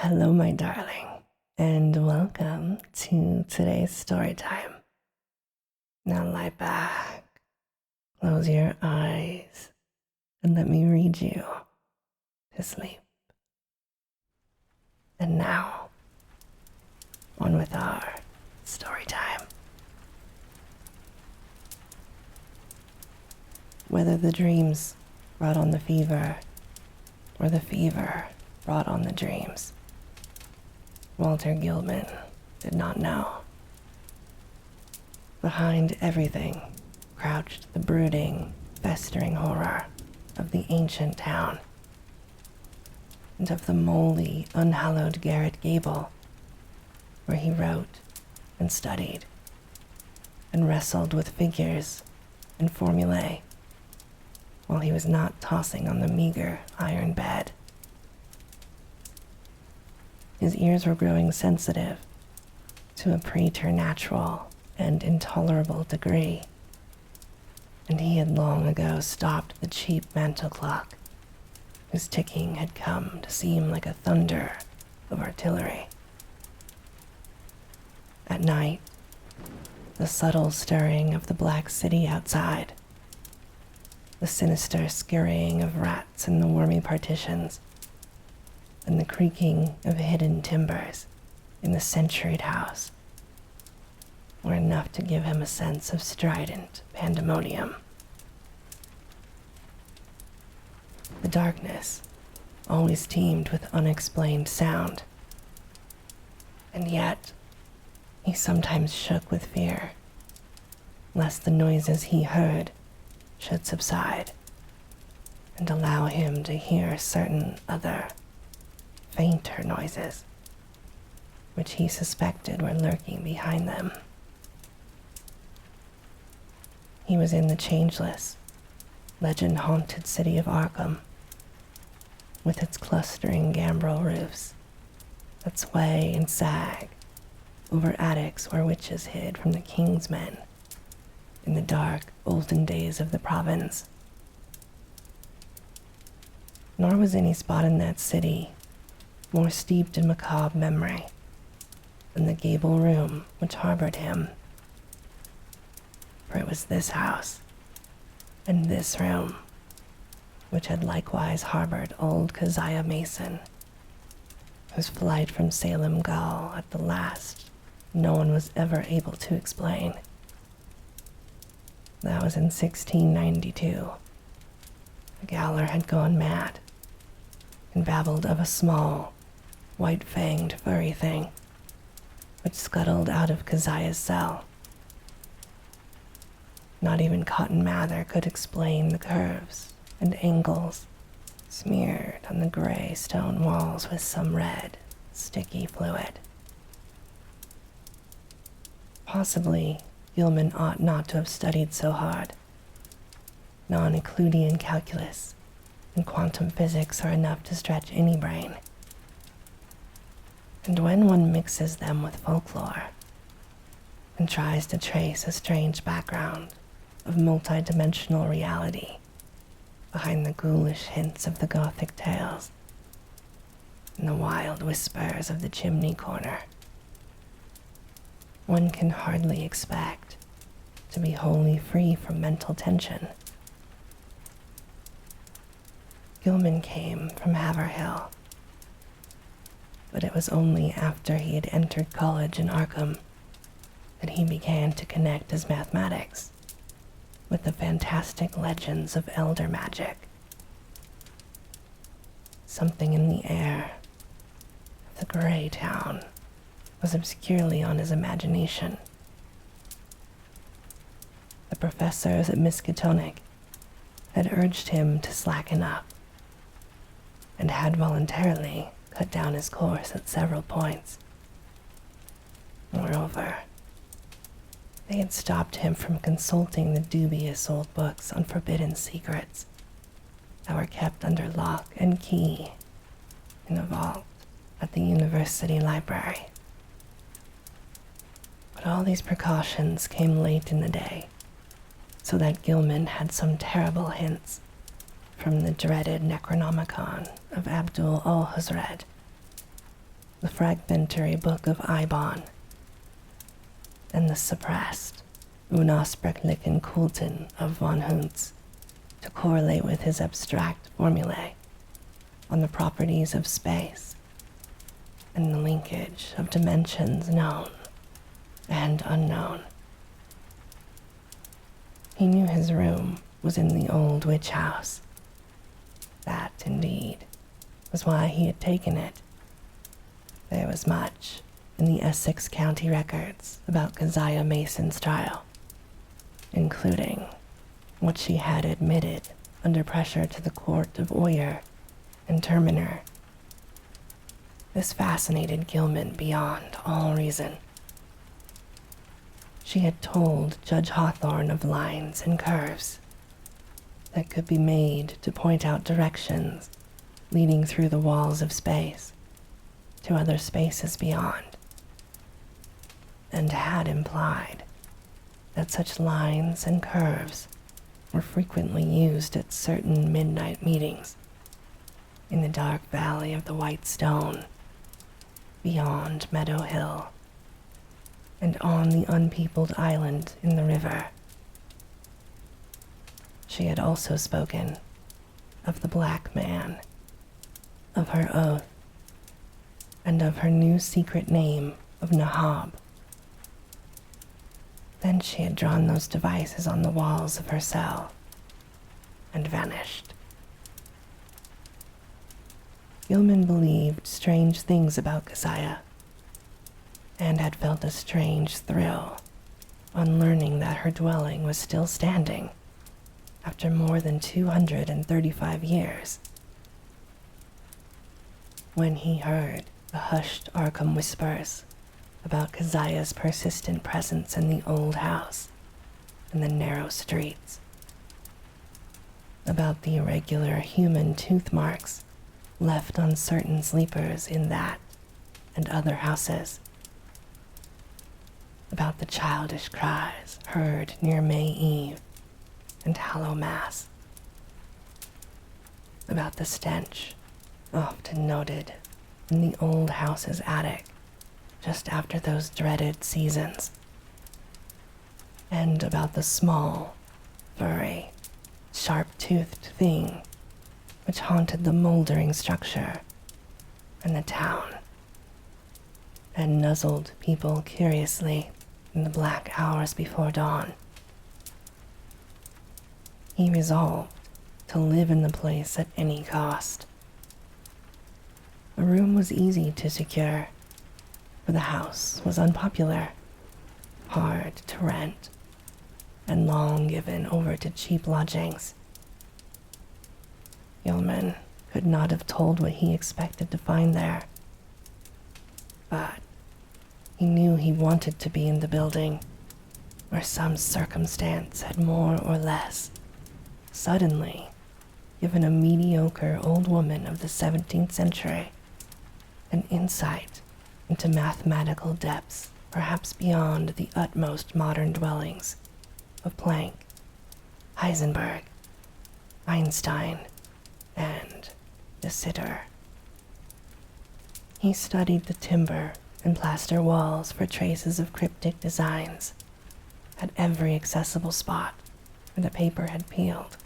Hello, my darling, and welcome to today's story time. Now lie back, close your eyes, and let me read you to sleep. And now, on with our story time. Whether the dreams brought on the fever, or the fever brought on the dreams, Walter Gilman did not know. Behind everything crouched the brooding, festering horror of the ancient town, and of the moldy, unhallowed garret gable, where he wrote and studied, and wrestled with figures and formulae, while he was not tossing on the meager iron bed. His ears were growing sensitive to a preternatural and intolerable degree, and he had long ago stopped the cheap mantel clock, whose ticking had come to seem like a thunder of artillery. At night, the subtle stirring of the black city outside, the sinister scurrying of rats in the wormy partitions, and the creaking of hidden timbers in the centuried house were enough to give him a sense of strident pandemonium. The darkness always teemed with unexplained sound, and yet he sometimes shook with fear, lest the noises he heard should subside and allow him to hear certain other, fainter noises, which he suspected were lurking behind them. He was in the changeless, legend-haunted city of Arkham, with its clustering gambrel roofs that sway and sag over attics where witches hid from the king's men in the dark, olden days of the province. Nor was any spot in that city more steeped in macabre memory than the gable room which harbored him. For it was this house and this room which had likewise harbored old Keziah Mason, whose flight from Salem Gaol at the last no one was ever able to explain. That was in 1692. The gaoler had gone mad and babbled of a small, white-fanged furry thing which scuttled out of Keziah's cell. Not even Cotton Mather could explain the curves and angles smeared on the gray stone walls with some red, sticky fluid. Possibly, Gilman ought not to have studied so hard. Non-Euclidean calculus and quantum physics are enough to stretch any brain. And when one mixes them with folklore and tries to trace a strange background of multidimensional reality behind the ghoulish hints of the Gothic tales and the wild whispers of the chimney corner, one can hardly expect to be wholly free from mental tension. Gilman came from Haverhill, but it was only after he had entered college in Arkham that he began to connect his mathematics with the fantastic legends of elder magic. Something in the air of the gray town was obscurely on his imagination. The professors at Miskatonic had urged him to slacken up and had voluntarily cut down his course at several points. Moreover, they had stopped him from consulting the dubious old books on forbidden secrets that were kept under lock and key in a vault at the university library. But all these precautions came late in the day, so that Gilman had some terrible hints from the dreaded Necronomicon of Abdul al-Huzred the fragmentary Book of Eibon, and the suppressed Unaussprechlichen Kulten of von Huntz to correlate with his abstract formulae on the properties of space and the linkage of dimensions known and unknown. He knew his room was in the old witch house. That, indeed, was why he had taken it. There was much in the Essex County records about Keziah Mason's trial, including what she had admitted under pressure to the court of Oyer and Terminer. This fascinated Gilman beyond all reason. She had told Judge Hawthorne of lines and curves that could be made to point out directions leading through the walls of space to other spaces beyond, and had implied that such lines and curves were frequently used at certain midnight meetings in the dark valley of the White Stone, beyond Meadow Hill, and on the unpeopled island in the river. She had also spoken of the Black Man, of her oath, and of her new secret name of Nahab. Then she had drawn those devices on the walls of her cell and vanished. Gilman believed strange things about Keziah, and had felt a strange thrill on learning that her dwelling was still standing after more than 235 years. When he heard the hushed Arkham whispers about Keziah's persistent presence in the old house and the narrow streets, about the irregular human tooth marks left on certain sleepers in that and other houses, about the childish cries heard near May Eve and Hallow Mass, about the stench often noted in the old house's attic just after those dreaded seasons, and about the small, furry, sharp-toothed thing which haunted the moldering structure and the town, and nuzzled people curiously in the black hours before dawn. He resolved to live in the place at any cost. A room was easy to secure, for the house was unpopular, hard to rent, and long given over to cheap lodgings. Gilman could not have told what he expected to find there, but he knew he wanted to be in the building where some circumstance had more or less suddenly given a mediocre old woman of the 17th century an insight into mathematical depths perhaps beyond the utmost modern dwellings of Planck, Heisenberg, Einstein, and de Sitter. He studied the timber and plaster walls for traces of cryptic designs at every accessible spot where the paper had peeled,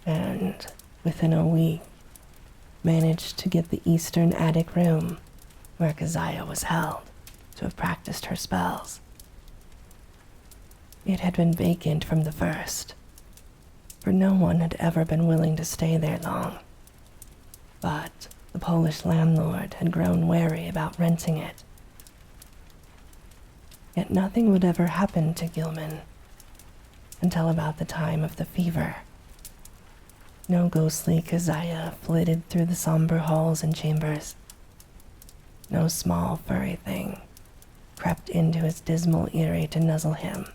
and within a week managed to get the eastern attic room where Keziah was held to have practiced her spells. It had been vacant from the first, for no one had ever been willing to stay there long, but the Polish landlord had grown wary about renting it. Yet nothing would ever happen to Gilman until about the time of the fever. No ghostly Keziah flitted through the somber halls and chambers. No small furry thing crept into his dismal eyrie to nuzzle him.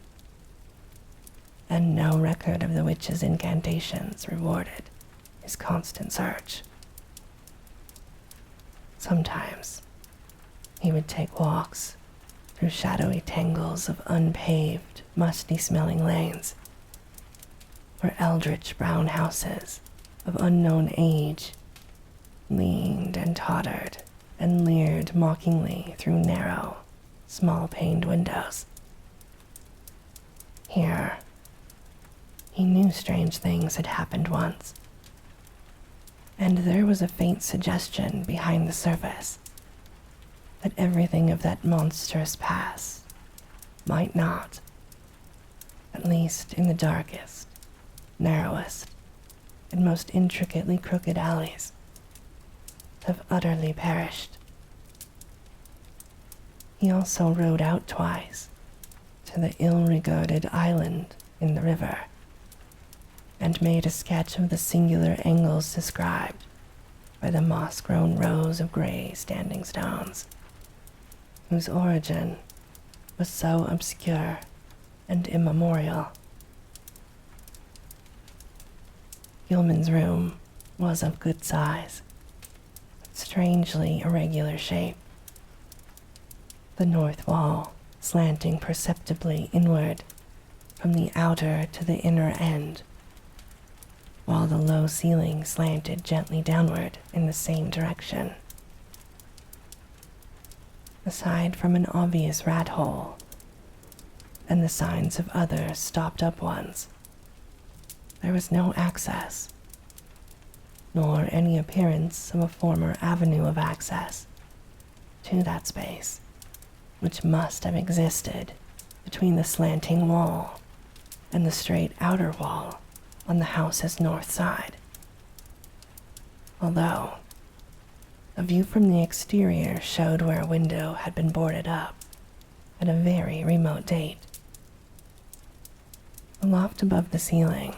And no record of the witch's incantations rewarded his constant search. Sometimes he would take walks through shadowy tangles of unpaved, musty-smelling lanes, where eldritch brown houses of unknown age leaned and tottered and leered mockingly through narrow, small-paned windows. Here, he knew strange things had happened once, and there was a faint suggestion behind the surface that everything of that monstrous past might not, at least in the darkest, narrowest, and most intricately crooked alleys, have utterly perished. He also rowed out twice to the ill-regarded island in the river, and made a sketch of the singular angles described by the moss-grown rows of gray standing stones, whose origin was so obscure and immemorial. Gilman's room was of good size, but strangely irregular shape, the north wall slanting perceptibly inward from the outer to the inner end, while the low ceiling slanted gently downward in the same direction. Aside from an obvious rat hole and the signs of other stopped-up ones, there was no access, nor any appearance of a former avenue of access to that space, which must have existed between the slanting wall and the straight outer wall on the house's north side. Although a view from the exterior showed where a window had been boarded up at a very remote date. The loft above the ceiling,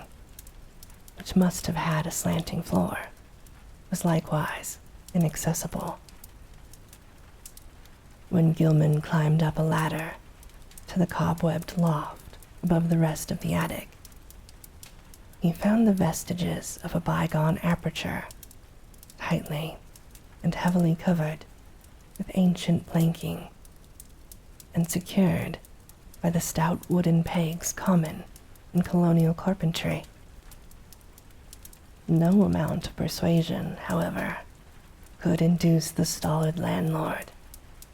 which must have had a slanting floor, was likewise inaccessible. When Gilman climbed up a ladder to the cobwebbed loft above the rest of the attic, he found the vestiges of a bygone aperture, tightly and heavily covered with ancient planking, and secured by the stout wooden pegs common in colonial carpentry. No amount of persuasion, however, could induce the stolid landlord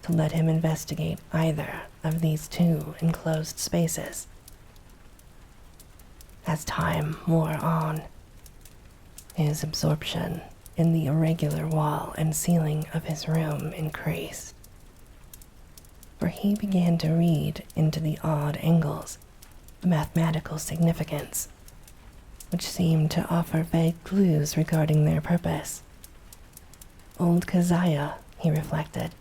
to let him investigate either of these two enclosed spaces. As time wore on, his absorption in the irregular wall and ceiling of his room increased, for he began to read into the odd angles a mathematical significance, which seemed to offer vague clues regarding their purpose. Old Keziah, he reflected,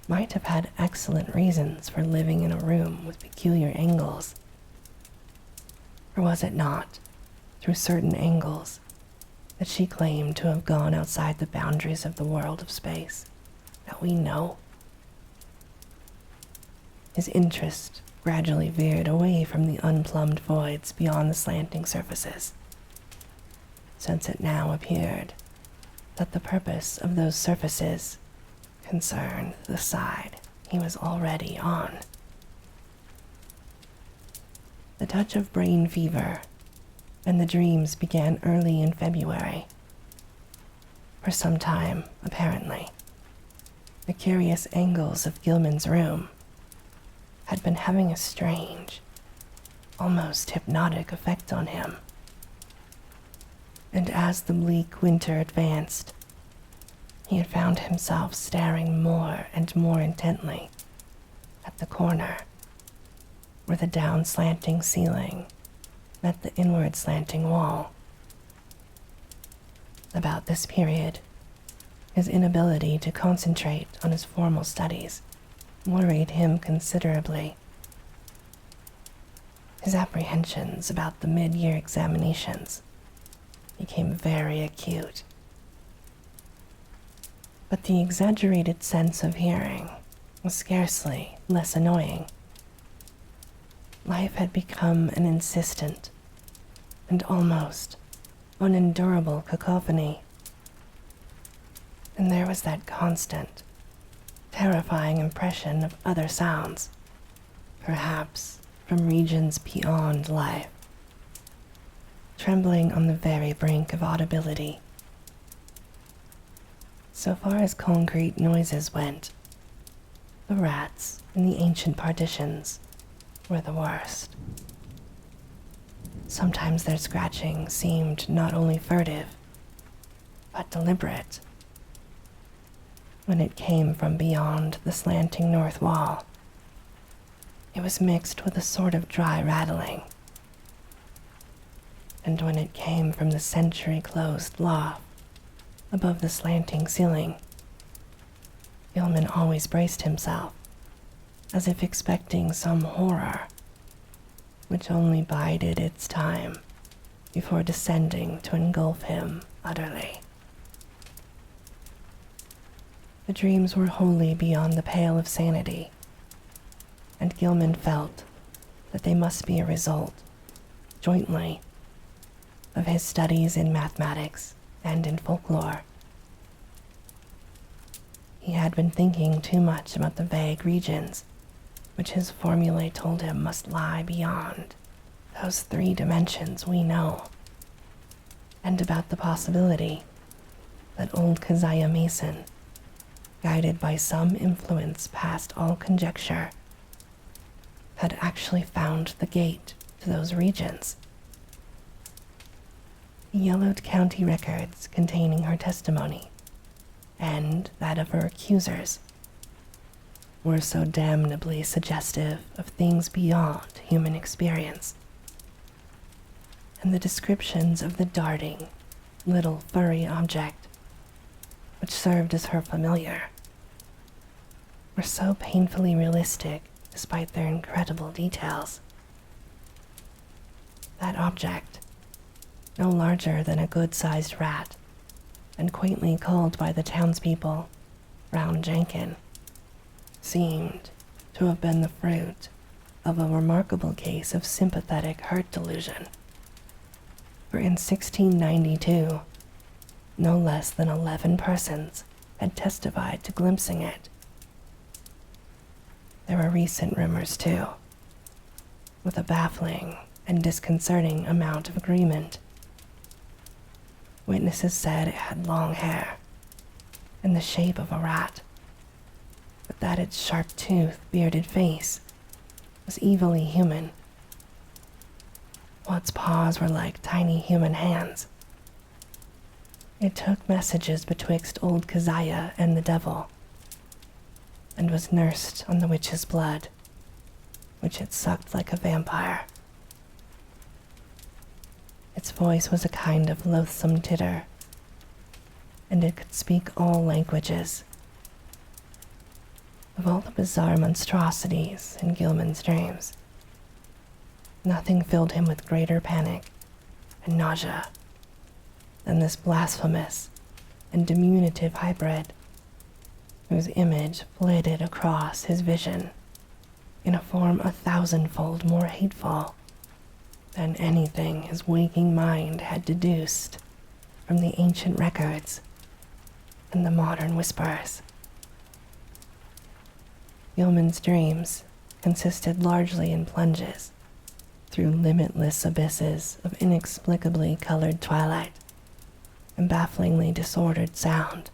might have had excellent reasons for living in a room with peculiar angles. Or was it not, through certain angles, that she claimed to have gone outside the boundaries of the world of space that we know? His interest gradually veered away from the unplumbed voids beyond the slanting surfaces, since it now appeared that the purpose of those surfaces concerned the side he was already on. The touch of brain fever and the dreams began early in February. For some time, apparently, the curious angles of Gilman's room had been having a strange, almost hypnotic effect on him. And as the bleak winter advanced, he had found himself staring more and more intently at the corner where the down-slanting ceiling met the inward slanting wall. About this period, his inability to concentrate on his formal studies worried him considerably. His apprehensions about the mid-year examinations became very acute. But the exaggerated sense of hearing was scarcely less annoying. Life had become an insistent and almost unendurable cacophony, and there was that constant, terrifying impression of other sounds, perhaps from regions beyond life, trembling on the very brink of audibility. So far as concrete noises went, the rats in the ancient partitions were the worst. Sometimes their scratching seemed not only furtive, but deliberate. When it came from beyond the slanting north wall, it was mixed with a sort of dry rattling. And when it came from the century-closed loft above the slanting ceiling, Gilman always braced himself, as if expecting some horror, which only bided its time before descending to engulf him utterly. The dreams were wholly beyond the pale of sanity, and Gilman felt that they must be a result, jointly, of his studies in mathematics and in folklore. He had been thinking too much about the vague regions which his formulae told him must lie beyond those 3 dimensions we know, and about the possibility that old Keziah Mason, guided by some influence past all conjecture, had actually found the gate to those regions. The yellowed county records containing her testimony and that of her accusers were so damnably suggestive of things beyond human experience, and the descriptions of the darting, little furry object which served as her familiar were so painfully realistic despite their incredible details. That object, no larger than a good-sized rat, and quaintly called by the townspeople Brown Jenkin, seemed to have been the fruit of a remarkable case of sympathetic hurt delusion. For in 1692, no less than 11 persons had testified to glimpsing it. There were recent rumors, too, with a baffling and disconcerting amount of agreement. Witnesses said it had long hair and the shape of a rat, but that its sharp-toothed, bearded face was evilly human, while its paws were like tiny human hands. It took messages betwixt old Keziah and the devil, and was nursed on the witch's blood, which it sucked like a vampire. Its voice was a kind of loathsome titter, and it could speak all languages. Of all the bizarre monstrosities in Gilman's dreams, nothing filled him with greater panic and nausea than this blasphemous and diminutive hybrid, whose image flitted across his vision in a form 1,000-fold more hateful than anything his waking mind had deduced from the ancient records and the modern whispers. Gilman's dreams consisted largely in plunges through limitless abysses of inexplicably colored twilight and bafflingly disordered sound,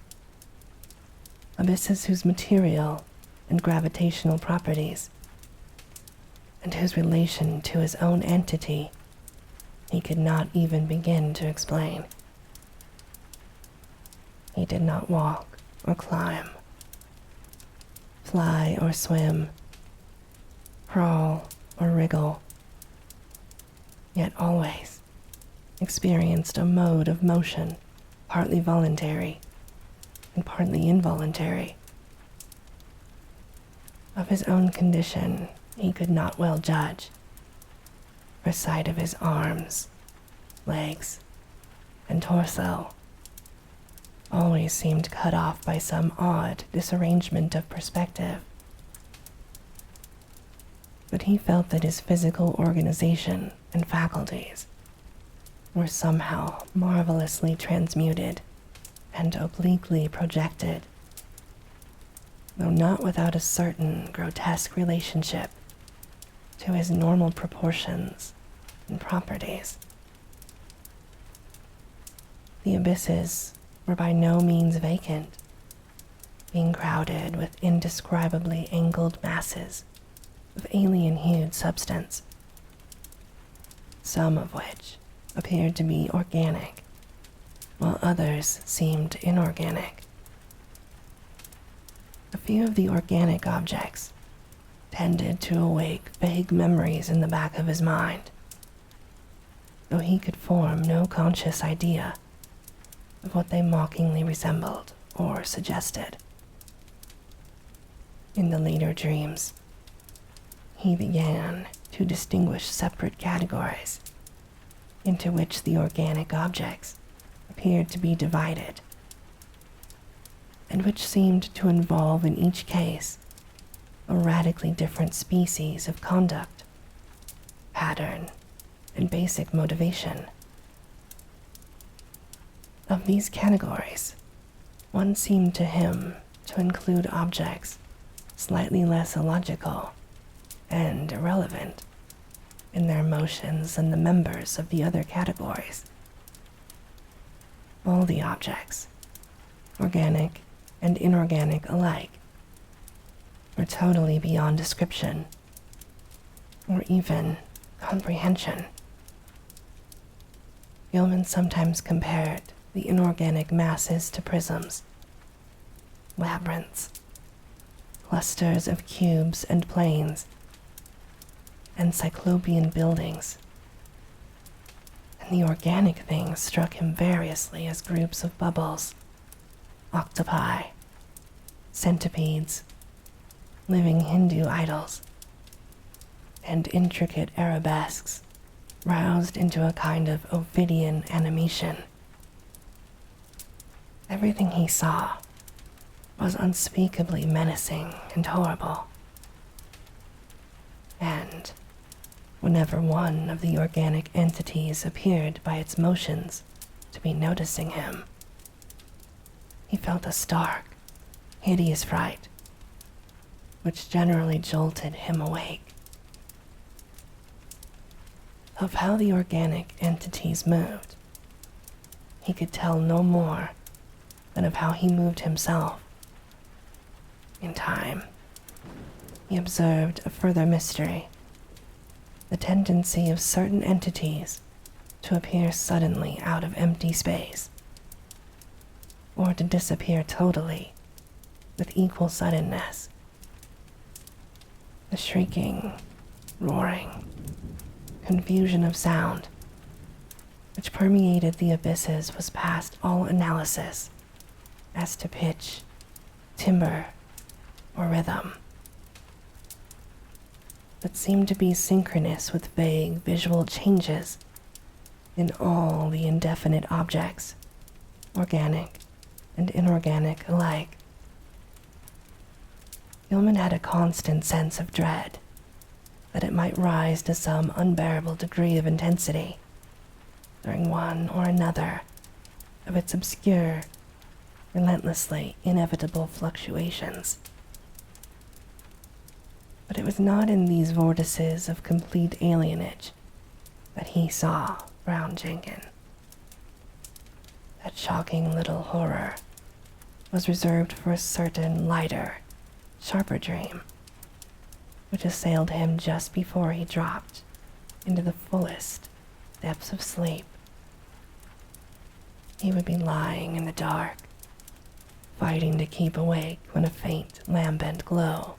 abysses whose material and gravitational properties and whose relation to his own entity he could not even begin to explain. He did not walk or climb, fly or swim, crawl or wriggle, yet always experienced a mode of motion partly voluntary and partly involuntary. Of his own condition he could not well judge, for sight of his arms, legs, and torso always seemed cut off by some odd disarrangement of perspective. But he felt that his physical organization and faculties were somehow marvelously transmuted and obliquely projected, though not without a certain grotesque relationship to his normal proportions and properties. The abysses were by no means vacant being crowded with indescribably angled masses of alien-hued substance, some of which appeared to be organic, while others seemed inorganic. A few of the organic objects tended to awake vague memories in the back of his mind, though he could form no conscious idea of what they mockingly resembled or suggested. In the later dreams, he began to distinguish separate categories into which the organic objects appeared to be divided, and which seemed to involve in each case a radically different species of conduct, pattern, and basic motivation. Of these categories, one seemed to him to include objects slightly less illogical and irrelevant in their motions than the members of the other categories. All the objects, organic and inorganic alike, were totally beyond description or even comprehension. Gilman sometimes compared the inorganic masses to prisms, labyrinths, clusters of cubes and planes, and cyclopean buildings, and the organic things struck him variously as groups of bubbles, octopi, centipedes, living Hindu idols, and intricate arabesques roused into a kind of Ovidian animation. Everything he saw was unspeakably menacing and horrible, and whenever one of the organic entities appeared by its motions to be noticing him, he felt a stark, hideous fright, which generally jolted him awake. Of how the organic entities moved, he could tell no more than of how he moved himself. In time, he observed a further mystery, the tendency of certain entities to appear suddenly out of empty space, or to disappear totally with equal suddenness. The shrieking, roaring, confusion of sound which permeated the abysses was past all analysis as to pitch, timbre, or rhythm, but seemed to be synchronous with vague visual changes in all the indefinite objects, organic and inorganic alike. Gilman had a constant sense of dread that it might rise to some unbearable degree of intensity during one or another of its obscure, relentlessly inevitable fluctuations. But it was not in these vortices of complete alienage that he saw Brown Jenkin. That shocking little horror was reserved for a certain lighter, sharper dream, which assailed him just before he dropped into the fullest depths of sleep. He would be lying in the dark, fighting to keep awake when a faint lambent glow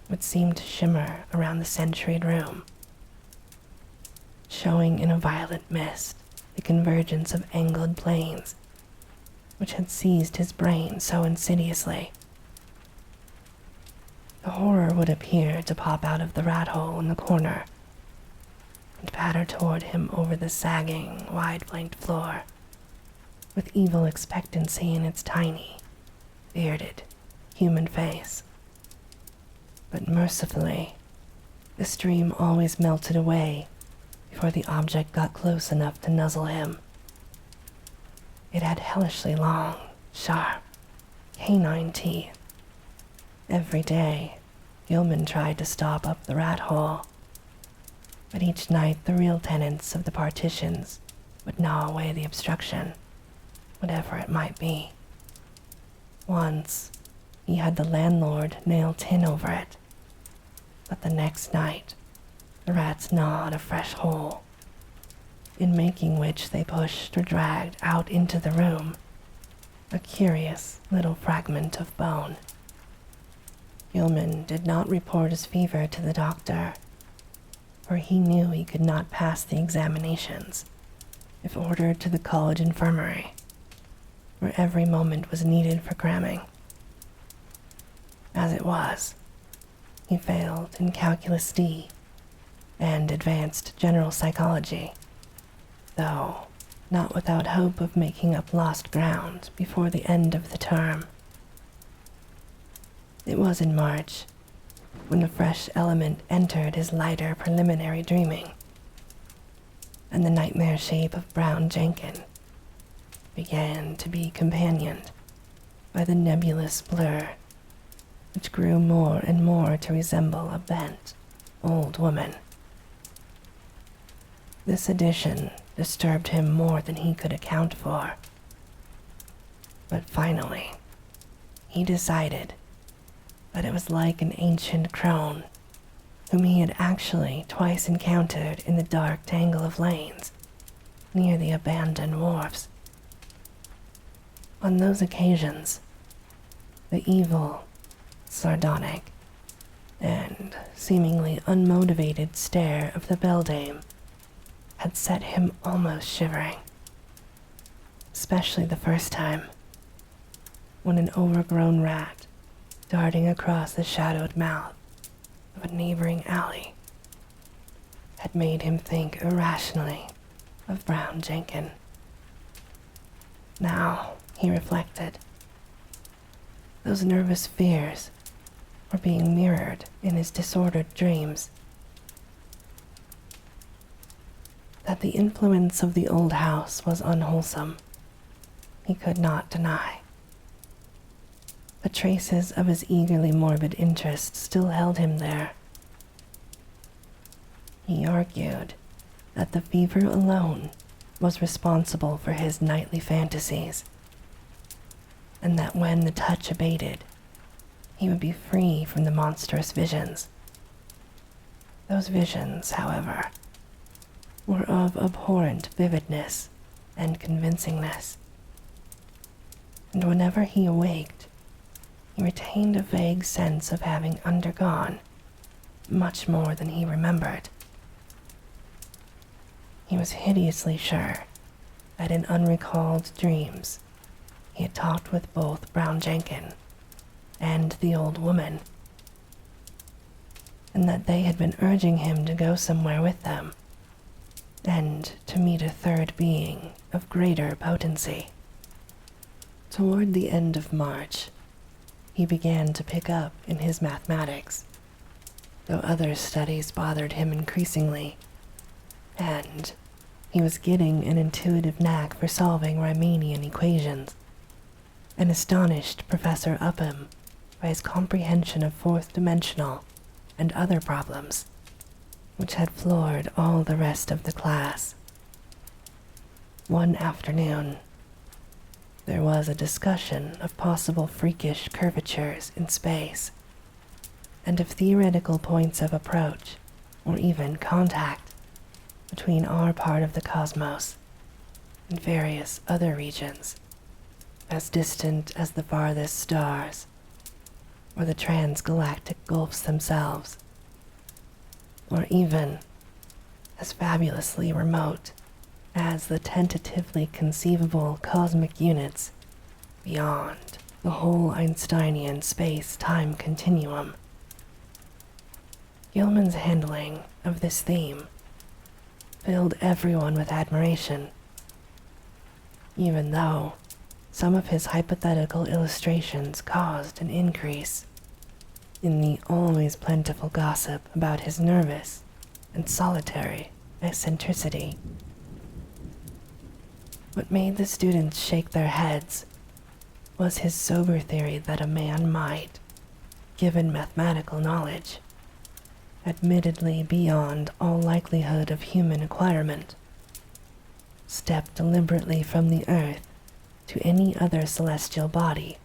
would seem to shimmer around the centuried room, showing in a violet mist the convergence of angled planes which had seized his brain so insidiously. The horror would appear to pop out of the rat hole in the corner and patter toward him over the sagging, wide-flanked floor, with evil expectancy in its tiny, bearded, human face. But mercifully, the stream always melted away before the object got close enough to nuzzle him. It had hellishly long, sharp, canine teeth. Every day, Gilman tried to stop up the rat hole, but each night the real tenants of the partitions would gnaw away the obstruction, whatever it might be. Once, he had the landlord nail tin over it, but the next night the rats gnawed a fresh hole, in making which they pushed or dragged out into the room a curious little fragment of bone. Gilman did not report his fever to the doctor, for he knew he could not pass the examinations if ordered to the college infirmary, where every moment was needed for cramming. As it was, he failed in Calculus D and advanced general psychology, though not without hope of making up lost ground before the end of the term. It was in March, when a fresh element entered his lighter preliminary dreaming, and the nightmare shape of Brown Jenkin began to be companioned by the nebulous blur, which grew more and more to resemble a bent, old woman. This addition disturbed him more than he could account for, but finally he decided that it was like an ancient crone whom he had actually twice encountered in the dark tangle of lanes near the abandoned wharfs. On those occasions, the evil, sardonic, and seemingly unmotivated stare of the beldame had set him almost shivering, especially the first time, when an overgrown rat darting across the shadowed mouth of a neighboring alley had made him think irrationally of Brown Jenkin. Now, he reflected, those nervous fears were being mirrored in his disordered dreams. That the influence of the old house was unwholesome, he could not deny. But traces of his eagerly morbid interest still held him there. He argued that the fever alone was responsible for his nightly fantasies, and that when the touch abated, he would be free from the monstrous visions. Those visions, however, were of abhorrent vividness and convincingness, and whenever he awaked, he retained a vague sense of having undergone much more than he remembered. He was hideously sure that in unrecalled dreams he had talked with both Brown Jenkin and the old woman, and that they had been urging him to go somewhere with them, and to meet a third being of greater potency. Toward the end of March, he began to pick up in his mathematics, though other studies bothered him increasingly, and he was getting an intuitive knack for solving Riemannian equations, and astonished Professor Upham by his comprehension of fourth-dimensional and other problems, which had floored all the rest of the class. One afternoon, there was a discussion of possible freakish curvatures in space, and of theoretical points of approach, or even contact, between our part of the cosmos and various other regions, as distant as the farthest stars, or the transgalactic gulfs themselves, or even as fabulously remote as the tentatively conceivable cosmic units beyond the whole Einsteinian space-time continuum. Gilman's handling of this theme filled everyone with admiration, even though some of his hypothetical illustrations caused an increase in the always plentiful gossip about his nervous and solitary eccentricity. What made the students shake their heads was his sober theory that a man might, given mathematical knowledge, admittedly beyond all likelihood of human acquirement, step deliberately from the earth to any other celestial body,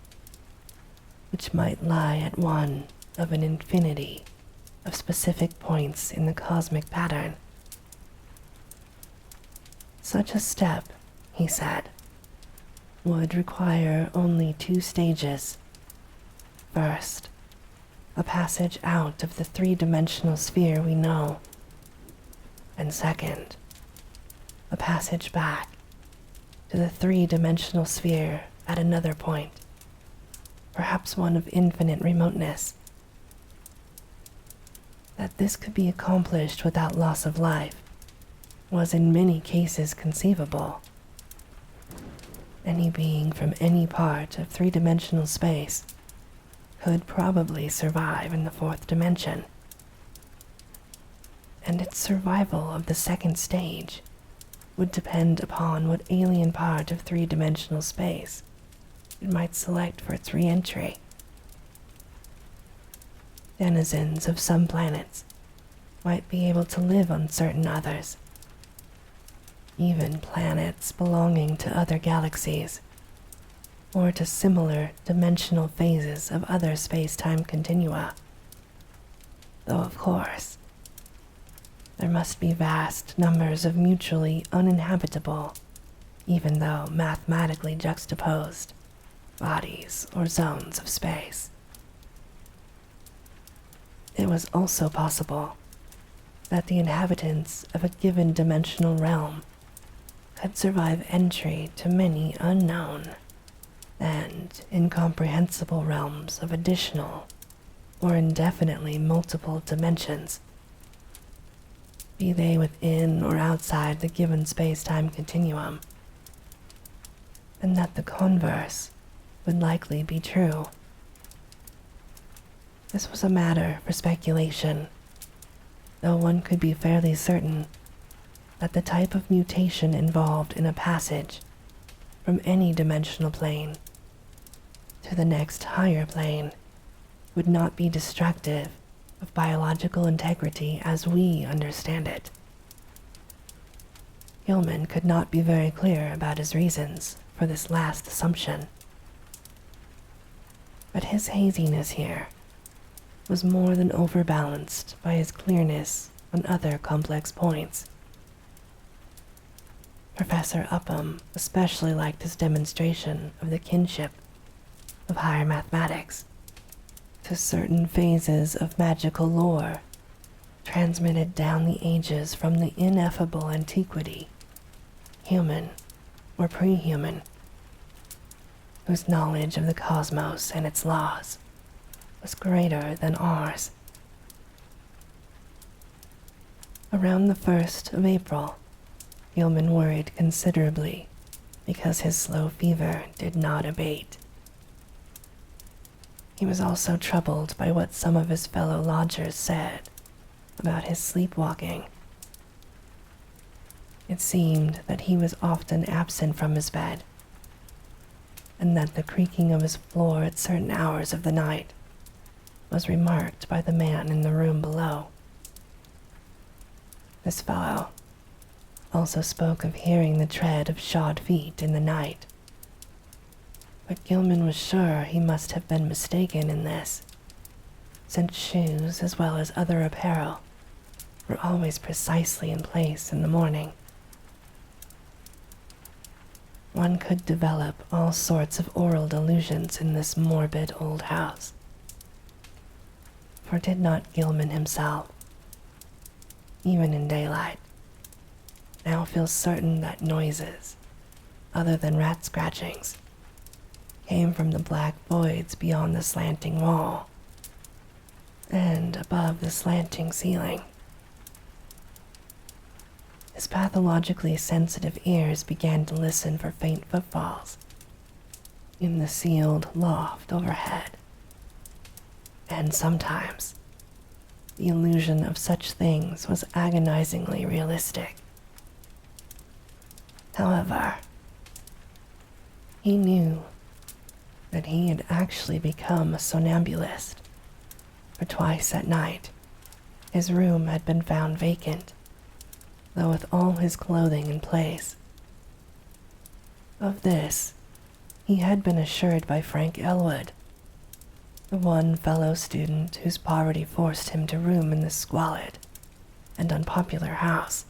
which might lie at one of an infinity of specific points in the cosmic pattern. Such a step, he said, would require only 2 stages. First, a passage out of the 3-dimensional sphere we know, and second, a passage back to the 3-dimensional sphere at another point, perhaps one of infinite remoteness. That this could be accomplished without loss of life was in many cases conceivable. Any being from any part of 3-dimensional space could probably survive in the 4th dimension, and its survival of the 2nd stage would depend upon what alien part of 3-dimensional space it might select for its re-entry. Denizens of some planets might be able to live on certain others. Even planets belonging to other galaxies, or to similar dimensional phases of other space-time continua. Though, of course, there must be vast numbers of mutually uninhabitable, even though mathematically juxtaposed, bodies or zones of space. It was also possible that the inhabitants of a given dimensional realm could survive entry to many unknown and incomprehensible realms of additional or indefinitely multiple dimensions, be they within or outside the given space-time continuum, and that the converse would likely be true. This was a matter for speculation, though one could be fairly certain that the type of mutation involved in a passage from any dimensional plane to the next higher plane would not be destructive of biological integrity as we understand it. Gilman could not be very clear about his reasons for this last assumption, but his haziness here was more than overbalanced by his clearness on other complex points. Professor Upham especially liked his demonstration of the kinship of higher mathematics to certain phases of magical lore transmitted down the ages from the ineffable antiquity, human or pre-human, whose knowledge of the cosmos and its laws was greater than ours. Around the 1st of April, Gilman worried considerably because his slow fever did not abate. He was also troubled by what some of his fellow lodgers said about his sleepwalking. It seemed that he was often absent from his bed, and that the creaking of his floor at certain hours of the night was remarked by the man in the room below. This fellow also spoke of hearing the tread of shod feet in the night, but Gilman was sure he must have been mistaken in this, since shoes as well as other apparel were always precisely in place in the morning. One could develop all sorts of oral delusions in this morbid old house, for did not Gilman himself, even in daylight, now feel certain that noises, other than rat scratchings, came from the black voids beyond the slanting wall and above the slanting ceiling. His pathologically sensitive ears began to listen for faint footfalls in the sealed loft overhead, and sometimes the illusion of such things was agonizingly realistic. However, he knew that he had actually become a somnambulist, for twice at night his room had been found vacant, though with all his clothing in place. Of this he had been assured by Frank Elwood, the one fellow student whose poverty forced him to room in this squalid and unpopular house.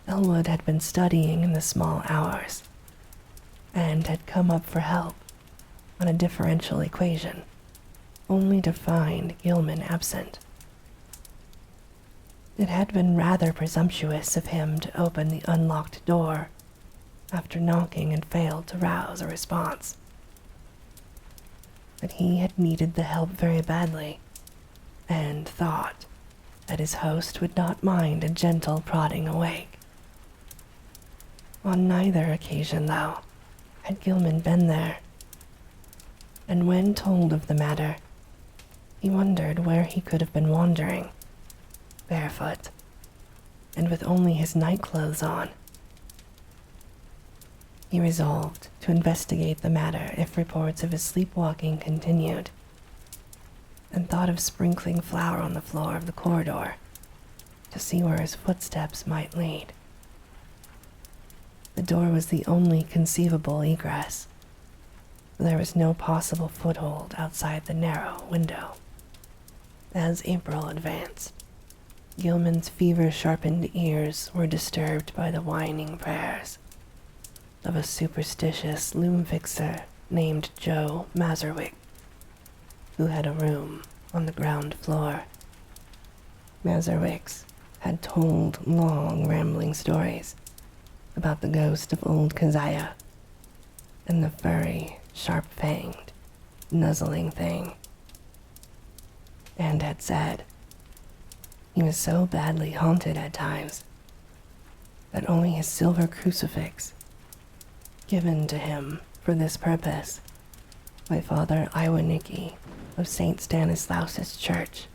Elwood had been studying in the small hours and had come up for help on a differential equation, only to find Gilman absent. It had been rather presumptuous of him to open the unlocked door after knocking and failed to rouse a response. But he had needed the help very badly, and thought that his host would not mind a gentle prodding awake. On neither occasion, though, had Gilman been there, and when told of the matter, he wondered where he could have been wandering, barefoot, and with only his nightclothes on. He resolved to investigate the matter if reports of his sleepwalking continued, and thought of sprinkling flour on the floor of the corridor to see where his footsteps might lead. The door was the only conceivable egress. There was no possible foothold outside the narrow window. As April advanced, Gilman's fever-sharpened ears were disturbed by the whining prayers of a superstitious loom-fixer named Joe Mazurwick, who had a room on the ground floor. Mazurwicks had told long, rambling stories about the ghost of old Keziah and the furry, sharp-fanged, nuzzling thing, and had said he was so badly haunted at times that only his silver crucifix, given to him for this purpose by Father Iwanicki of St. Stanislaus's Church,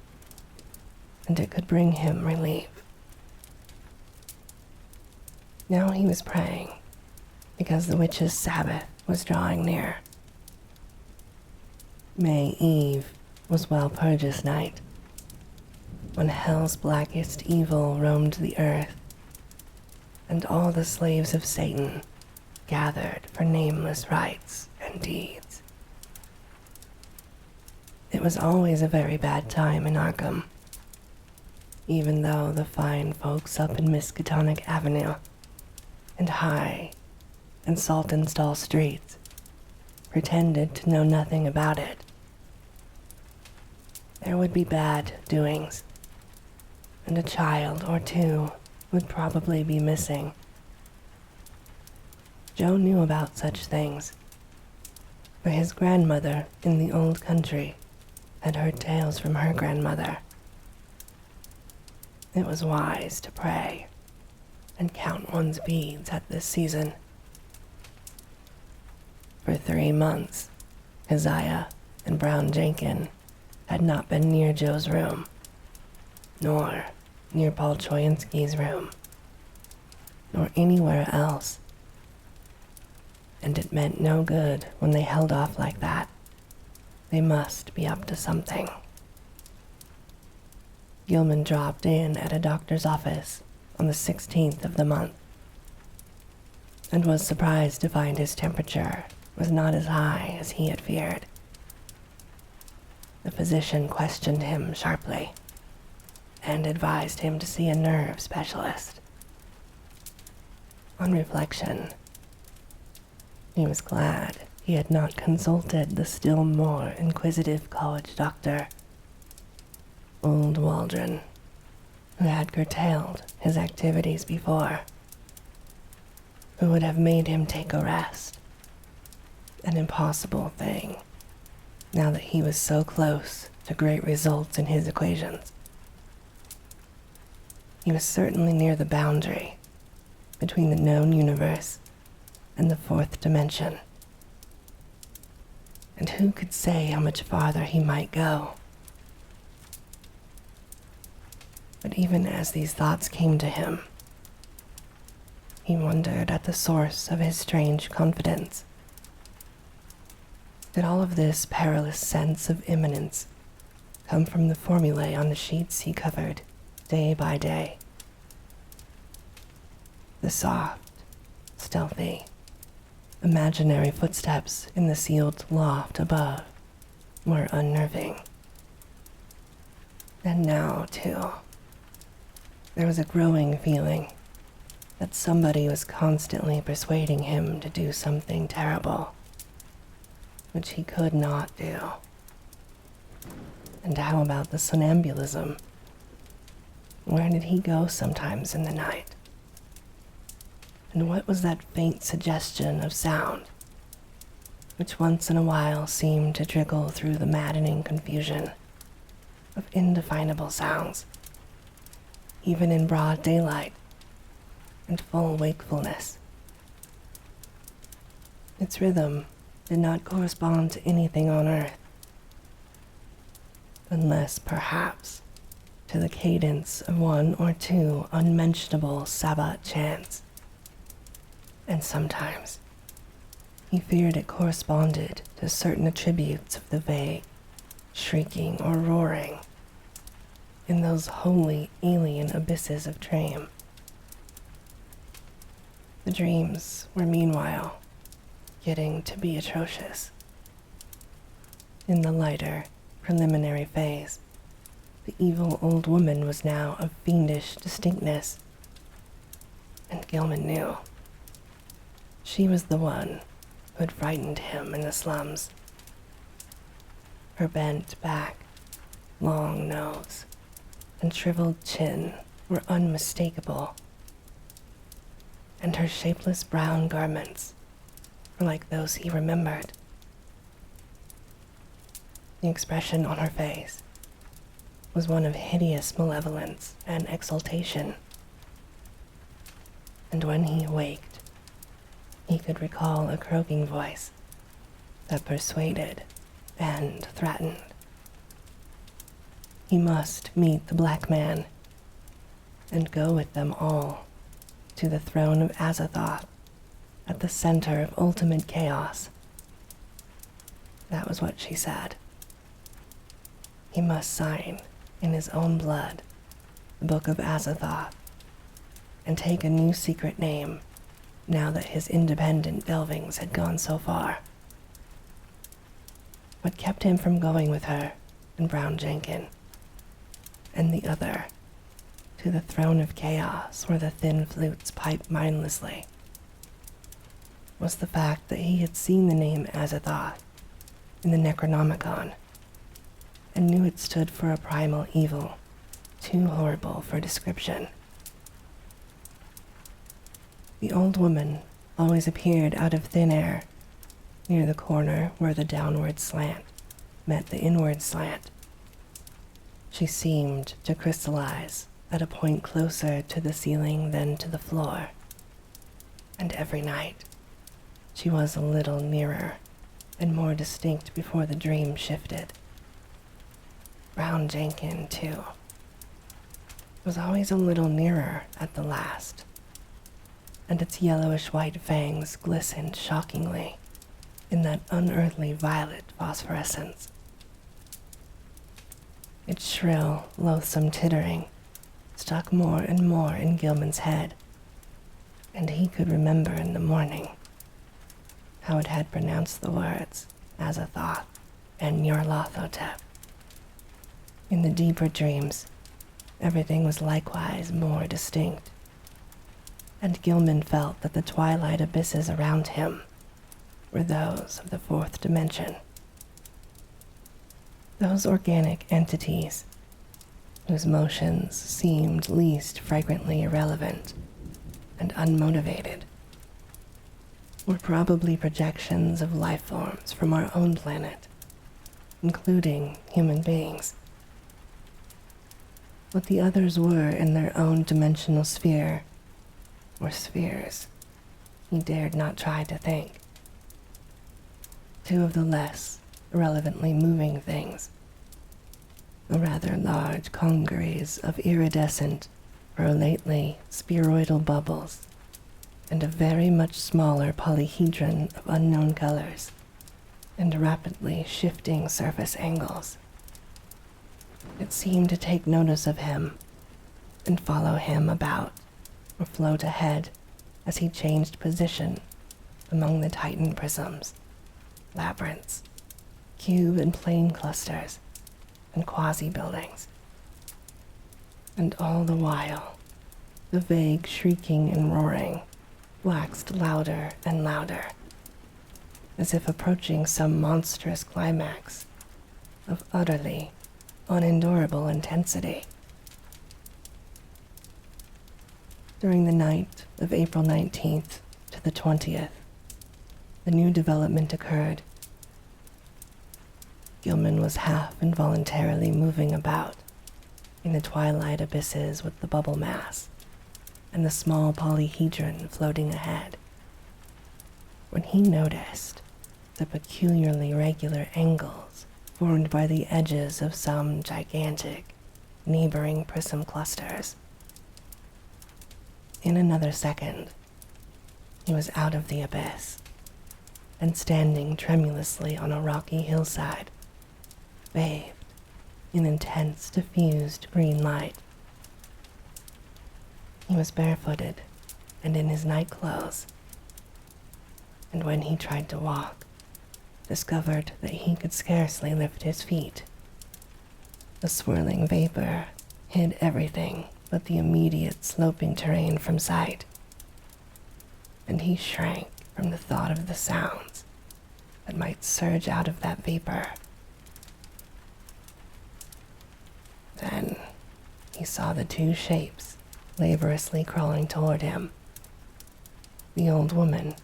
and it could bring him relief. Now he was praying because the witch's Sabbath was drawing near. May Eve was Walpurgis night, when hell's blackest evil roamed the earth, and all the slaves of Satan gathered for nameless rites and deeds. It was always a very bad time in Arkham, even though the fine folks up in Miskatonic Avenue and High and Saltonstall streets pretended to know nothing about it. There would be bad doings, and a child or two would probably be missing. Joe knew about such things, for his grandmother in the old country had heard tales from her grandmother. It was wise to pray and count one's beads at this season. For 3 months, Keziah and Brown Jenkin had not been near Joe's room, nor near Paul Choyinski's room, nor anywhere else. And it meant no good when they held off like that. They must be up to something. Gilman dropped in at a doctor's office on the 16th of the month, and was surprised to find his temperature was not as high as he had feared. The physician questioned him sharply and advised him to see a nerve specialist. On reflection, he was glad he had not consulted the still more inquisitive college doctor, old Waldron, who had curtailed his activities before, who would have made him take a rest, an impossible thing, now that he was so close to great results in his equations. He was certainly near the boundary between the known universe and the fourth dimension, and who could say how much farther he might go? But even as these thoughts came to him, he wondered at the source of his strange confidence. Did all of this perilous sense of imminence come from the formulae on the sheets he covered day by day? The soft, stealthy, Imaginary footsteps in the sealed loft above were unnerving. And now, too, there was a growing feeling that somebody was constantly persuading him to do something terrible, which he could not do. And how about the somnambulism? Where did he go sometimes in the night? And what was that faint suggestion of sound, which once in a while seemed to trickle through the maddening confusion of indefinable sounds, even in broad daylight and full wakefulness? Its rhythm did not correspond to anything on earth, unless perhaps to the cadence of one or two unmentionable Sabbath chants. And sometimes he feared it corresponded to certain attributes of the vague, shrieking or roaring in those wholly alien abysses of Trame. The dreams were meanwhile getting to be atrocious. In the lighter, preliminary phase, the evil old woman was now of fiendish distinctness, and Gilman knew she was the one who had frightened him in the slums. Her bent back, long nose, and shriveled chin were unmistakable, and her shapeless brown garments were like those he remembered. The expression on her face was one of hideous malevolence and exultation, and when he awaked, he could recall a croaking voice that persuaded and threatened. He must meet the black man and go with them all to the throne of Azathoth at the center of ultimate chaos. That was what she said. He must sign in his own blood the Book of Azathoth and take a new secret name now that his independent delvings had gone so far. What kept him from going with her and Brown Jenkin and the other to the throne of chaos where the thin flutes piped mindlessly was the fact that he had seen the name Azathoth in the Necronomicon and knew it stood for a primal evil too horrible for description. The old woman always appeared out of thin air, near the corner where the downward slant met the inward slant. She seemed to crystallize at a point closer to the ceiling than to the floor, and every night she was a little nearer and more distinct before the dream shifted. Brown Jenkin, too, was always a little nearer at the last, and its yellowish-white fangs glistened shockingly in that unearthly violet phosphorescence. Its shrill, loathsome tittering stuck more and more in Gilman's head, and he could remember in the morning how it had pronounced the words Azathoth and Nyarlathotep. In the deeper dreams, everything was likewise more distinct, and Gilman felt that the twilight abysses around him were those of the fourth dimension. Those organic entities, whose motions seemed least fragrantly irrelevant and unmotivated, were probably projections of life forms from our own planet, including human beings. What the others were in their own dimensional sphere, or spheres, he dared not try to think. Two of the less irrelevantly moving things, a rather large congeries of iridescent, prolately spheroidal bubbles, and a very much smaller polyhedron of unknown colors and rapidly shifting surface angles. It seemed to take notice of him and follow him about or float ahead as he changed position among the Titan prisms, labyrinths, cube and plane clusters, and quasi-buildings. And all the while, the vague shrieking and roaring waxed louder and louder, as if approaching some monstrous climax of utterly unendurable intensity. During the night of April 19th to the 20th, a new development occurred. Gilman was half involuntarily moving about in the twilight abysses with the bubble mass and the small polyhedron floating ahead, when he noticed the peculiarly regular angles formed by the edges of some gigantic neighboring prism clusters. In another second, he was out of the abyss and standing tremulously on a rocky hillside, bathed in intense diffused green light. He was barefooted and in his night clothes, and when he tried to walk, discovered that he could scarcely lift his feet. The swirling vapor hid everything but the immediate sloping terrain from sight, and he shrank from the thought of the sounds that might surge out of that vapor. Then he saw the two shapes laboriously crawling toward him, the old woman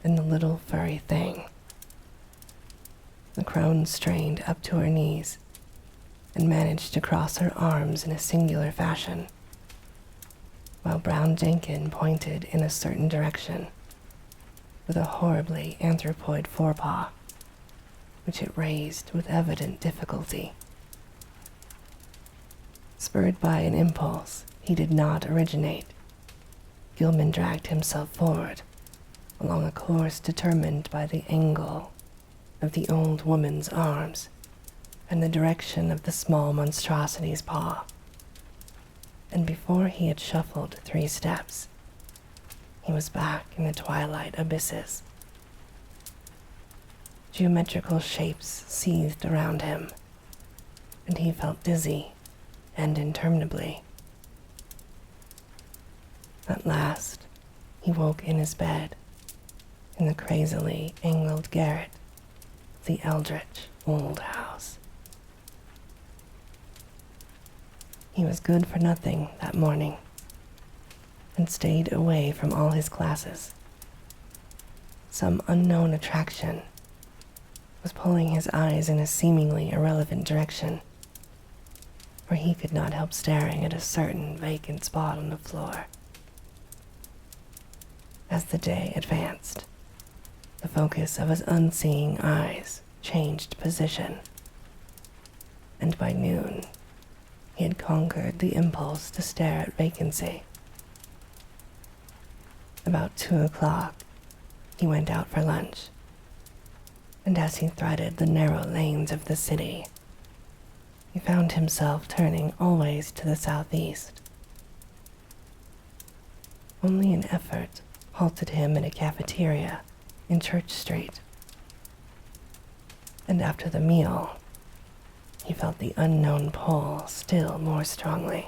and the little furry thing. The crone strained up to her knees and managed to cross her arms in a singular fashion, while Brown Jenkin pointed in a certain direction with a horribly anthropoid forepaw, which it raised with evident difficulty. Spurred by an impulse he did not originate, Gilman dragged himself forward along a course determined by the angle of the old woman's arms and the direction of the small monstrosity's paw, and before he had shuffled 3 steps, he was back in the twilight abysses. Geometrical shapes seethed around him, and he felt dizzy and interminably. At last, he woke in his bed, in the crazily angled garret of the eldritch old house. He was good for nothing that morning, and stayed away from all his classes. Some unknown attraction was pulling his eyes in a seemingly irrelevant direction, for he could not help staring at a certain vacant spot on the floor. As the day advanced, the focus of his unseeing eyes changed position, and by noon he had conquered the impulse to stare at vacancy. About 2 o'clock, he went out for lunch, and as he threaded the narrow lanes of the city, he found himself turning always to the southeast. Only an effort halted him in a cafeteria in Church Street, and after the meal, he felt the unknown pull still more strongly.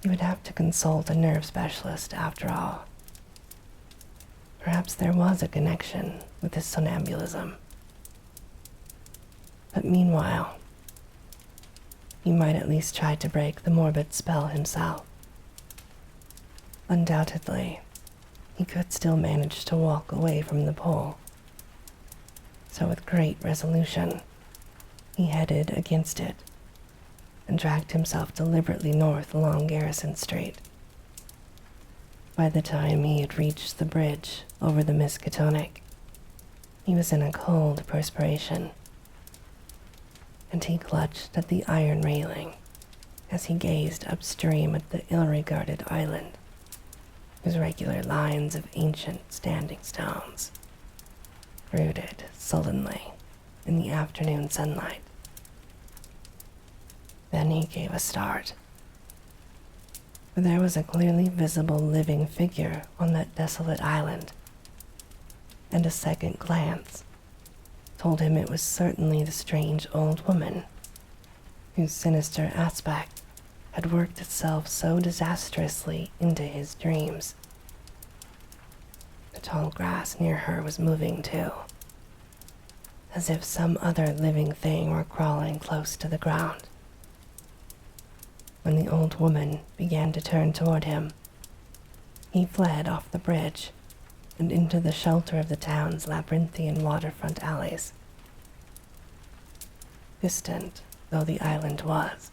He would have to consult a nerve specialist after all. Perhaps there was a connection with his somnambulism. But meanwhile, he might at least try to break the morbid spell himself. Undoubtedly, he could still manage to walk away from the pole. So with great resolution, he headed against it and dragged himself deliberately north along Garrison Street. By the time he had reached the bridge over the Miskatonic, he was in a cold perspiration, and he clutched at the iron railing as he gazed upstream at the ill-regarded island, whose regular lines of ancient standing stones brooded sullenly in the afternoon sunlight. Then he gave a start. for there was a clearly visible living figure on that desolate island, and a second glance told him it was certainly the strange old woman whose sinister aspect had worked itself so disastrously into his dreams. The tall grass near her was moving too, as if some other living thing were crawling close to the ground. When the old woman began to turn toward him, he fled off the bridge and into the shelter of the town's labyrinthian waterfront alleys. Distant though the island was,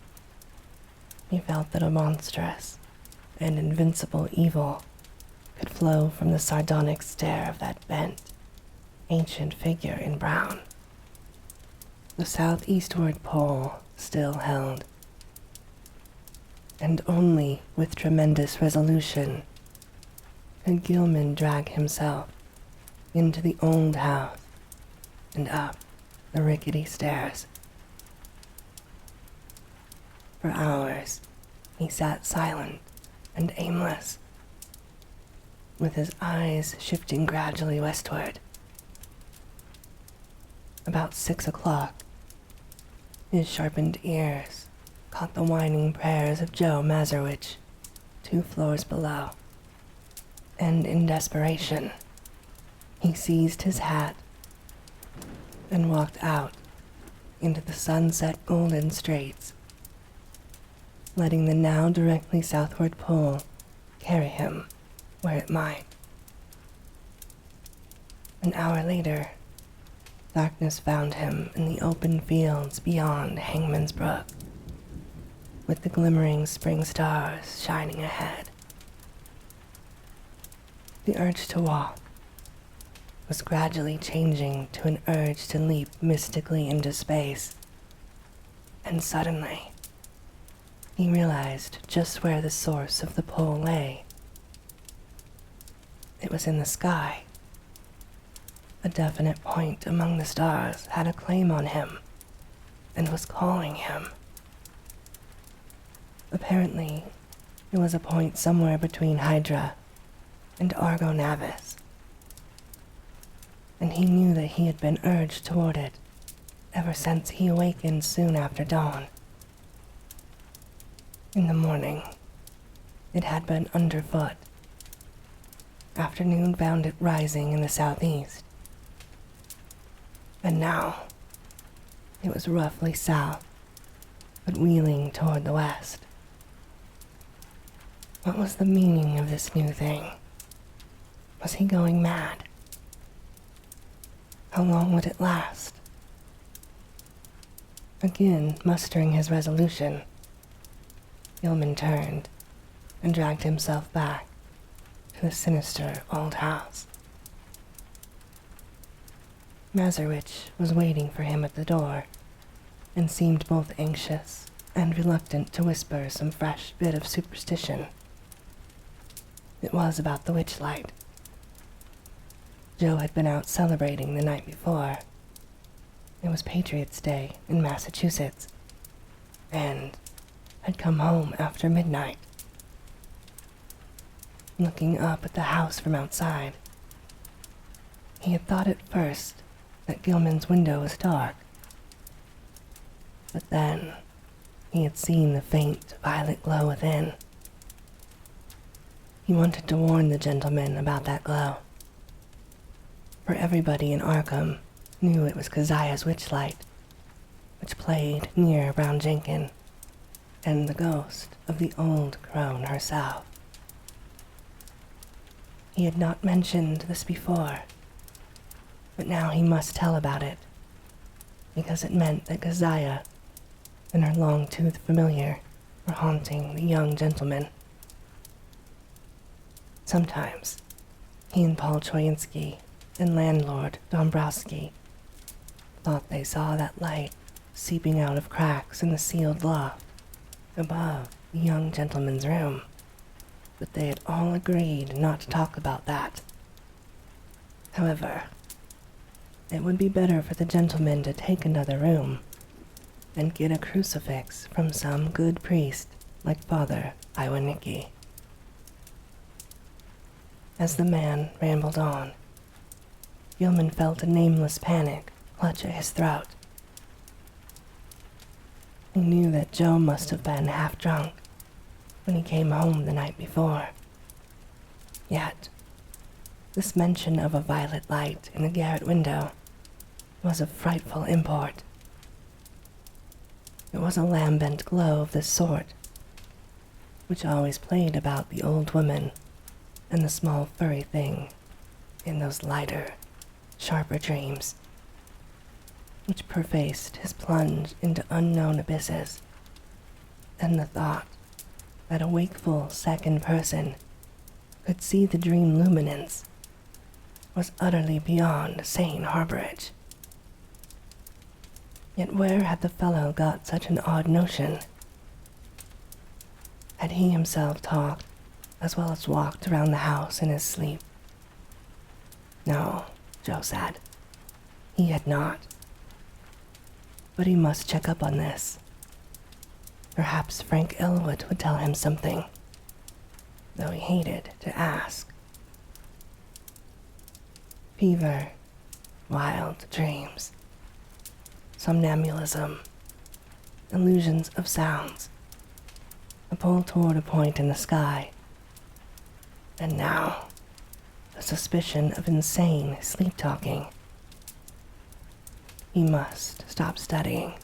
he felt that a monstrous and invincible evil could flow from the sardonic stare of that bent, ancient figure in brown. The southeastward pole still held, and only with tremendous resolution could Gilman drag himself into the old house and up the rickety stairs. For hours he sat silent and aimless, with his eyes shifting gradually westward. About 6 o'clock, his sharpened ears caught the whining prayers of Joe Mazurwich 2 floors below, and in desperation, he seized his hat and walked out into the sunset golden straits, letting the now directly southward pole carry him where it might. An hour later, darkness found him in the open fields beyond Hangman's Brook, with the glimmering spring stars shining ahead. The urge to walk was gradually changing to an urge to leap mystically into space, and suddenly, he realized just where the source of the pole lay. It was in the sky. A definite point among the stars had a claim on him and was calling him. Apparently, it was a point somewhere between Hydra and Argo Navis, and he knew that he had been urged toward it ever since he awakened soon after dawn. In the morning, it had been underfoot. Afternoon found it rising in the southeast, and now it was roughly south, but wheeling toward the west. What was the meaning of this new thing? Was he going mad? How long would it last? Again mustering his resolution, Gilman turned and dragged himself back to the sinister old house. Mazurwich was waiting for him at the door and seemed both anxious and reluctant to whisper some fresh bit of superstition. It was about the witchlight. Joe had been out celebrating the night before. It was Patriots' Day in Massachusetts, and had come home after midnight. Looking up at the house from outside, he had thought at first that Gilman's window was dark, but then he had seen the faint violet glow within. He wanted to warn the gentleman about that glow, for everybody in Arkham knew it was Keziah's witchlight, which played near Brown Jenkin and the ghost of the old crone herself. He had not mentioned this before, but now he must tell about it, because it meant that Keziah and her long-toothed familiar were haunting the young gentleman. Sometimes, he and Paul Choyinski and landlord Dombrowski thought they saw that light seeping out of cracks in the sealed loft above the young gentleman's room, but they had all agreed not to talk about that. However, it would be better for the gentleman to take another room and get a crucifix from some good priest like Father Iwanicki. As the man rambled on, Gilman felt a nameless panic clutch at his throat. He knew that Joe must have been half drunk when he came home the night before. Yet, this mention of a violet light in the garret window was of frightful import. It was a lambent glow of this sort, which always played about the old woman and the small furry thing in those lighter, sharper dreams, which prefaced his plunge into unknown abysses, and the thought that a wakeful second person could see the dream luminance was utterly beyond sane harborage. Yet where had the fellow got such an odd notion? Had he himself talked as well as walked around the house in his sleep? No, Joe said. He had not. But he must check up on this. Perhaps Frank Elwood would tell him something, though he hated to ask. Fever, wild dreams, somnambulism, illusions of sounds, a pull toward a point in the sky, and now the suspicion of insane sleep-talking. He must stop studying,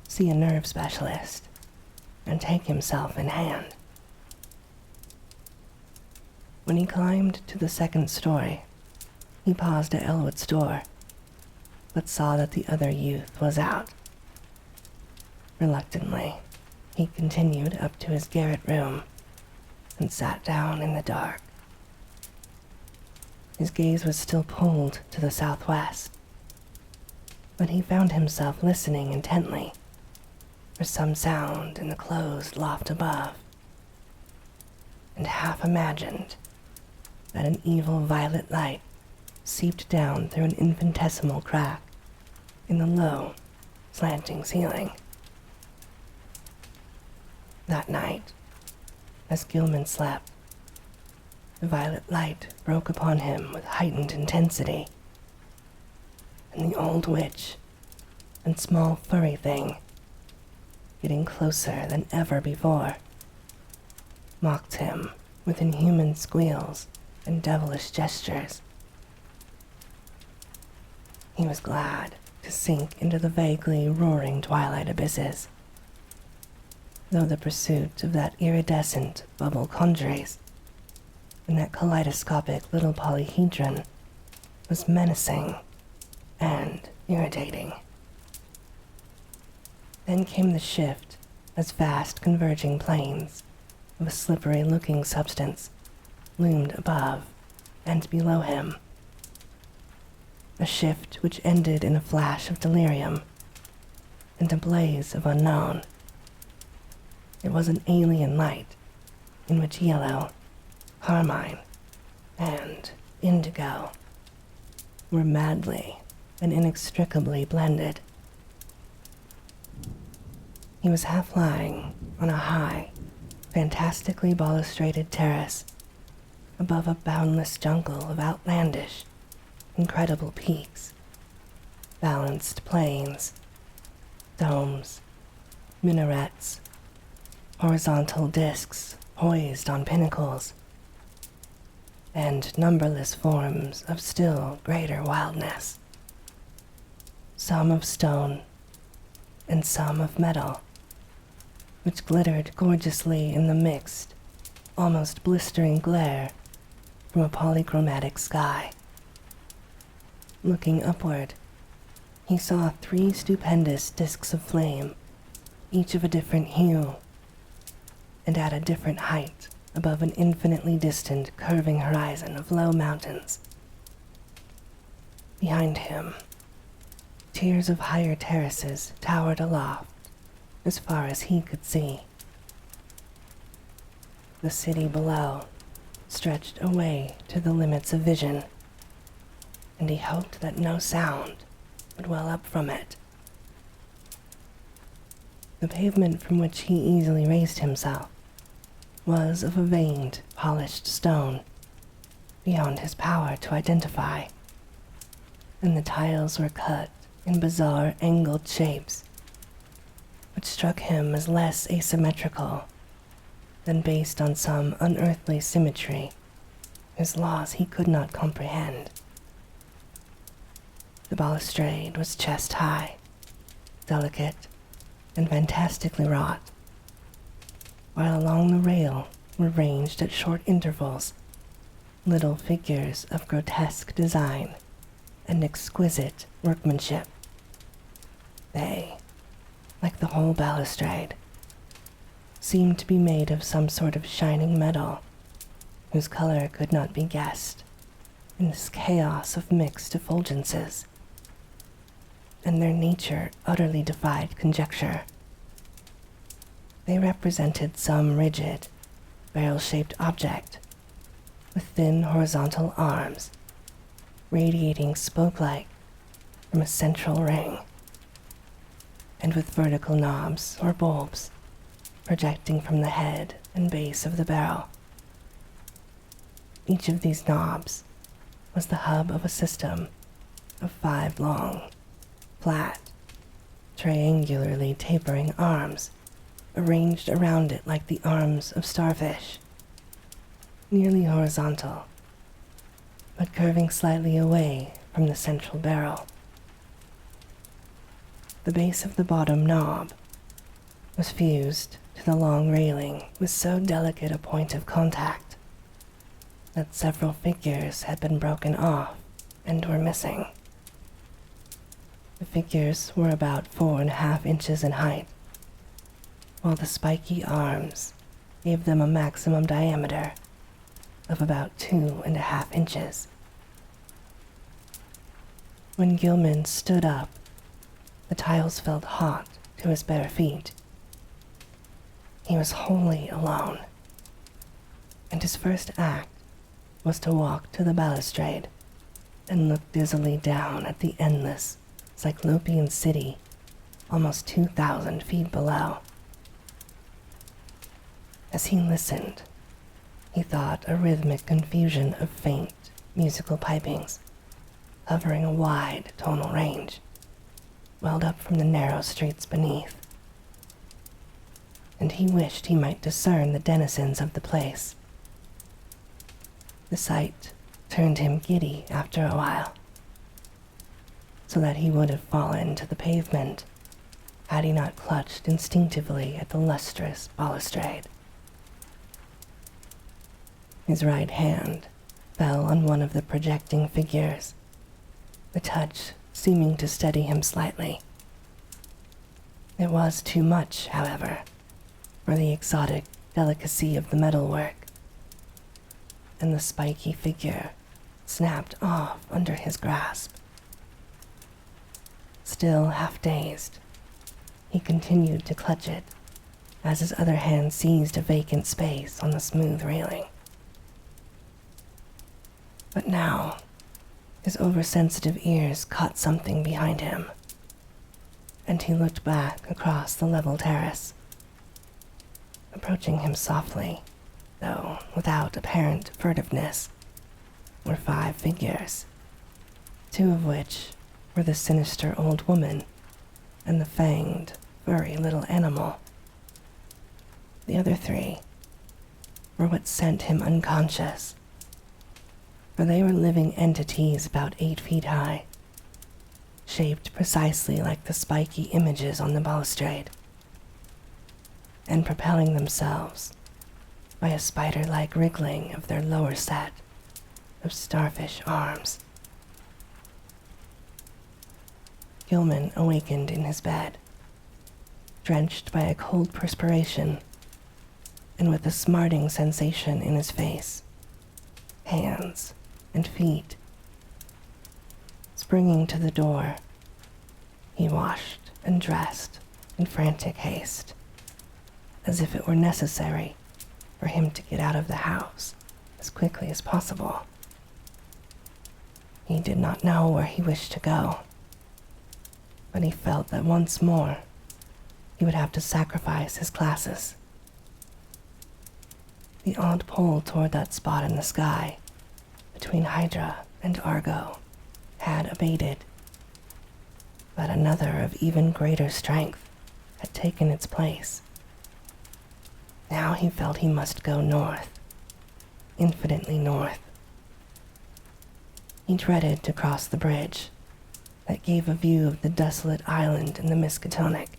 see a nerve specialist, and take himself in hand. When he climbed to the second story, he paused at Elwood's door, but saw that the other youth was out. Reluctantly, he continued up to his garret room and sat down in the dark. His gaze was still pulled to the southwest, but he found himself listening intently for some sound in the closed loft above, and half imagined that an evil violet light seeped down through an infinitesimal crack in the low, slanting ceiling. That night, as Gilman slept, the violet light broke upon him with heightened intensity, and the old witch and small furry thing, getting closer than ever before, mocked him with inhuman squeals and devilish gestures. He was glad to sink into the vaguely roaring twilight abysses, though the pursuit of that iridescent bubble congeries and that kaleidoscopic little polyhedron was menacing and irritating. Then came the shift as vast converging planes of a slippery-looking substance loomed above and below him. A shift which ended in a flash of delirium and a blaze of unknown. It was an alien light in which yellow, carmine, and indigo were madly and inextricably blended. He was half lying on a high, fantastically balustraded terrace above a boundless jungle of outlandish, incredible peaks, balanced plains, domes, minarets, horizontal discs poised on pinnacles, and numberless forms of still greater wildness, some of stone and some of metal, which glittered gorgeously in the mixed, almost blistering glare from a polychromatic sky. Looking upward, he saw 3 stupendous discs of flame, each of a different hue, and at a different height above an infinitely distant curving horizon of low mountains. Behind him, tiers of higher terraces towered aloft as far as he could see. The city below stretched away to the limits of vision, and he hoped that no sound would well up from it. The pavement from which he easily raised himself was of a veined, polished stone, beyond his power to identify, and the tiles were cut in bizarre angled shapes, which struck him as less asymmetrical than based on some unearthly symmetry whose laws he could not comprehend. The balustrade was chest high, delicate, and fantastically wrought, while along the rail were ranged at short intervals little figures of grotesque design and exquisite workmanship. They, like the whole balustrade, seemed to be made of some sort of shining metal whose color could not be guessed in this chaos of mixed effulgences, and their nature utterly defied conjecture. They represented some rigid, barrel-shaped object with thin horizontal arms radiating spoke-like from a central ring, and with vertical knobs or bulbs projecting from the head and base of the barrel. Each of these knobs was the hub of a system of 5 long, flat, triangularly tapering arms arranged around it like the arms of starfish, nearly horizontal, but curving slightly away from the central barrel. The base of the bottom knob was fused to the long railing with so delicate a point of contact that several figures had been broken off and were missing. The figures were about 4.5 inches in height, while the spiky arms gave them a maximum diameter of about 2.5 inches. When Gilman stood up, the tiles felt hot to his bare feet. He was wholly alone, and his first act was to walk to the balustrade and look dizzily down at the endless, cyclopean city almost 2,000 feet below. As he listened, he thought a rhythmic confusion of faint, musical pipings, covering a wide tonal range, welled up from the narrow streets beneath, and he wished he might discern the denizens of the place. The sight turned him giddy after a while, so that he would have fallen to the pavement had he not clutched instinctively at the lustrous balustrade. His right hand fell on one of the projecting figures, the touch seeming to steady him slightly. It was too much, however, for the exotic delicacy of the metalwork, and the spiky figure snapped off under his grasp. Still half dazed, he continued to clutch it as his other hand seized a vacant space on the smooth railing. But now, his oversensitive ears caught something behind him, and he looked back across the level terrace. Approaching him softly, though without apparent furtiveness, were 5 figures, 2 of which were the sinister old woman and the fanged, furry little animal. The other 3 were what sent him unconscious, for they were living entities about 8 feet high, shaped precisely like the spiky images on the balustrade, and propelling themselves by a spider-like wriggling of their lower set of starfish arms. Gilman awakened in his bed, drenched by a cold perspiration and with a smarting sensation in his face, hands, and feet. Springing to the door, he washed and dressed in frantic haste, as if it were necessary for him to get out of the house as quickly as possible. He did not know where he wished to go, but he felt that once more he would have to sacrifice his classes. The odd pull toward that spot in the sky between Hydra and Argo had abated, but another of even greater strength had taken its place. Now he felt he must go north, infinitely north. He dreaded to cross the bridge that gave a view of the desolate island in the Miskatonic,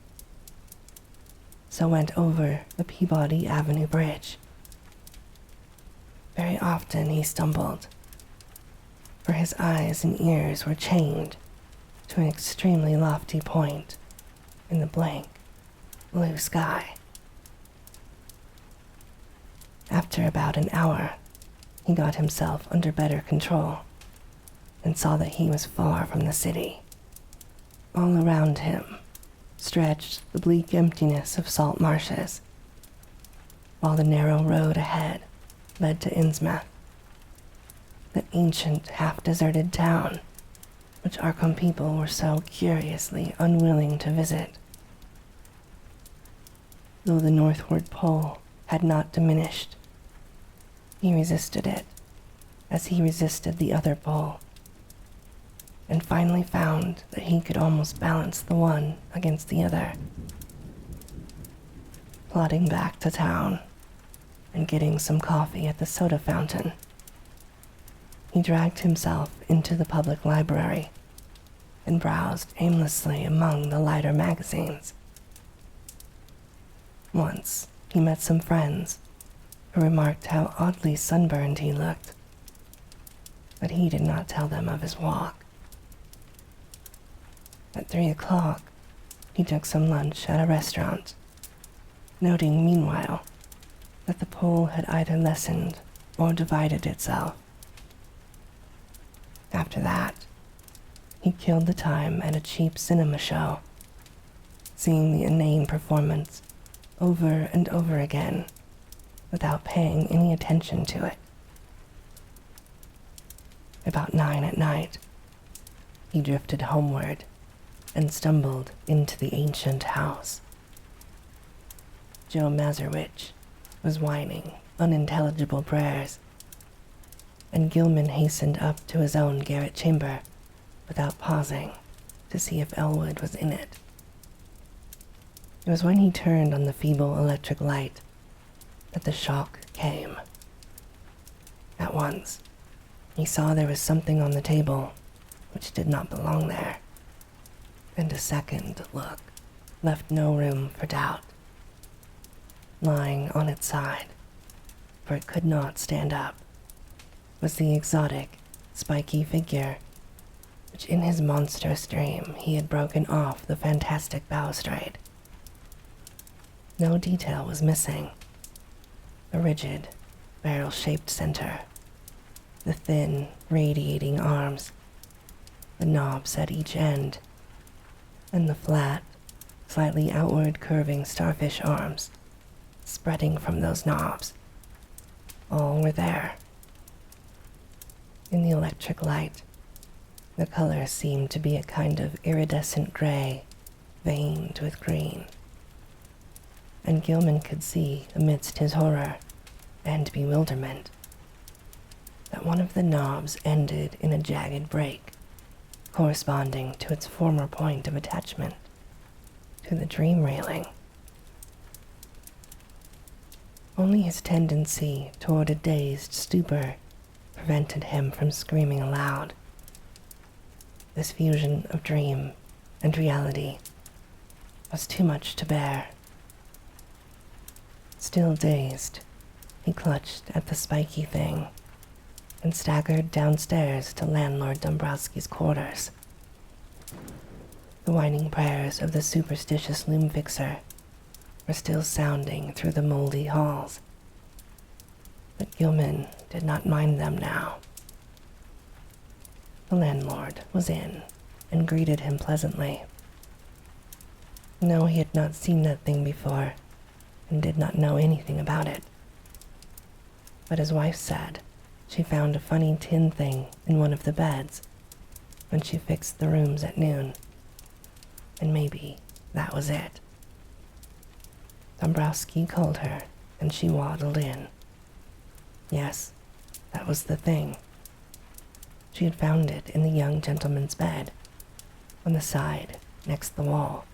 so went over the Peabody Avenue Bridge. Very often he stumbled, for his eyes and ears were chained to an extremely lofty point in the blank blue sky. After about an hour, he got himself under better control and saw that he was far from the city. All around him stretched the bleak emptiness of salt marshes, while the narrow road ahead led to Innsmouth, the ancient half-deserted town which Arkham people were so curiously unwilling to visit. Though the northward pole had not diminished, he resisted it as he resisted the other pole, and finally found that he could almost balance the one against the other. Plodding back to town and getting some coffee at the soda fountain, he dragged himself into the public library and browsed aimlessly among the lighter magazines. Once he met some friends who remarked how oddly sunburned he looked, but he did not tell them of his walk. At 3 o'clock, he took some lunch at a restaurant, noting meanwhile that the pole had either lessened or divided itself. After that, he killed the time at a cheap cinema show, seeing the inane performance over and over again without paying any attention to it. About 9 at night, he drifted homeward and stumbled into the ancient house. Joe Mazurwitch was whining unintelligible prayers, and Gilman hastened up to his own garret chamber without pausing to see if Elwood was in it. It was when he turned on the feeble electric light that the shock came. At once, he saw there was something on the table which did not belong there, and a second look left no room for doubt. Lying on its side, for it could not stand up, was the exotic, spiky figure which in his monstrous dream he had broken off the fantastic balustrade. No detail was missing. The rigid, barrel-shaped center, the thin, radiating arms, the knobs at each end, and the flat, slightly outward curving starfish arms spreading from those knobs. All were there. In the electric light, the color seemed to be a kind of iridescent gray, veined with green. And Gilman could see, amidst his horror and bewilderment, that one of the knobs ended in a jagged break, corresponding to its former point of attachment to the dream railing. Only his tendency toward a dazed stupor prevented him from screaming aloud. This fusion of dream and reality was too much to bear. Still dazed, he clutched at the spiky thing and staggered downstairs to landlord Dombrowski's quarters. The whining prayers of the superstitious loom fixer were still sounding through the moldy halls, but Gilman did not mind them now. The landlord was in and greeted him pleasantly. No, he had not seen that thing before and did not know anything about it. But his wife said she found a funny tin thing in one of the beds when she fixed the rooms at noon, and maybe that was it. Dombrowski called her, and she waddled in. Yes, that was the thing. she had found it in the young gentleman's bed, on the side next the wall.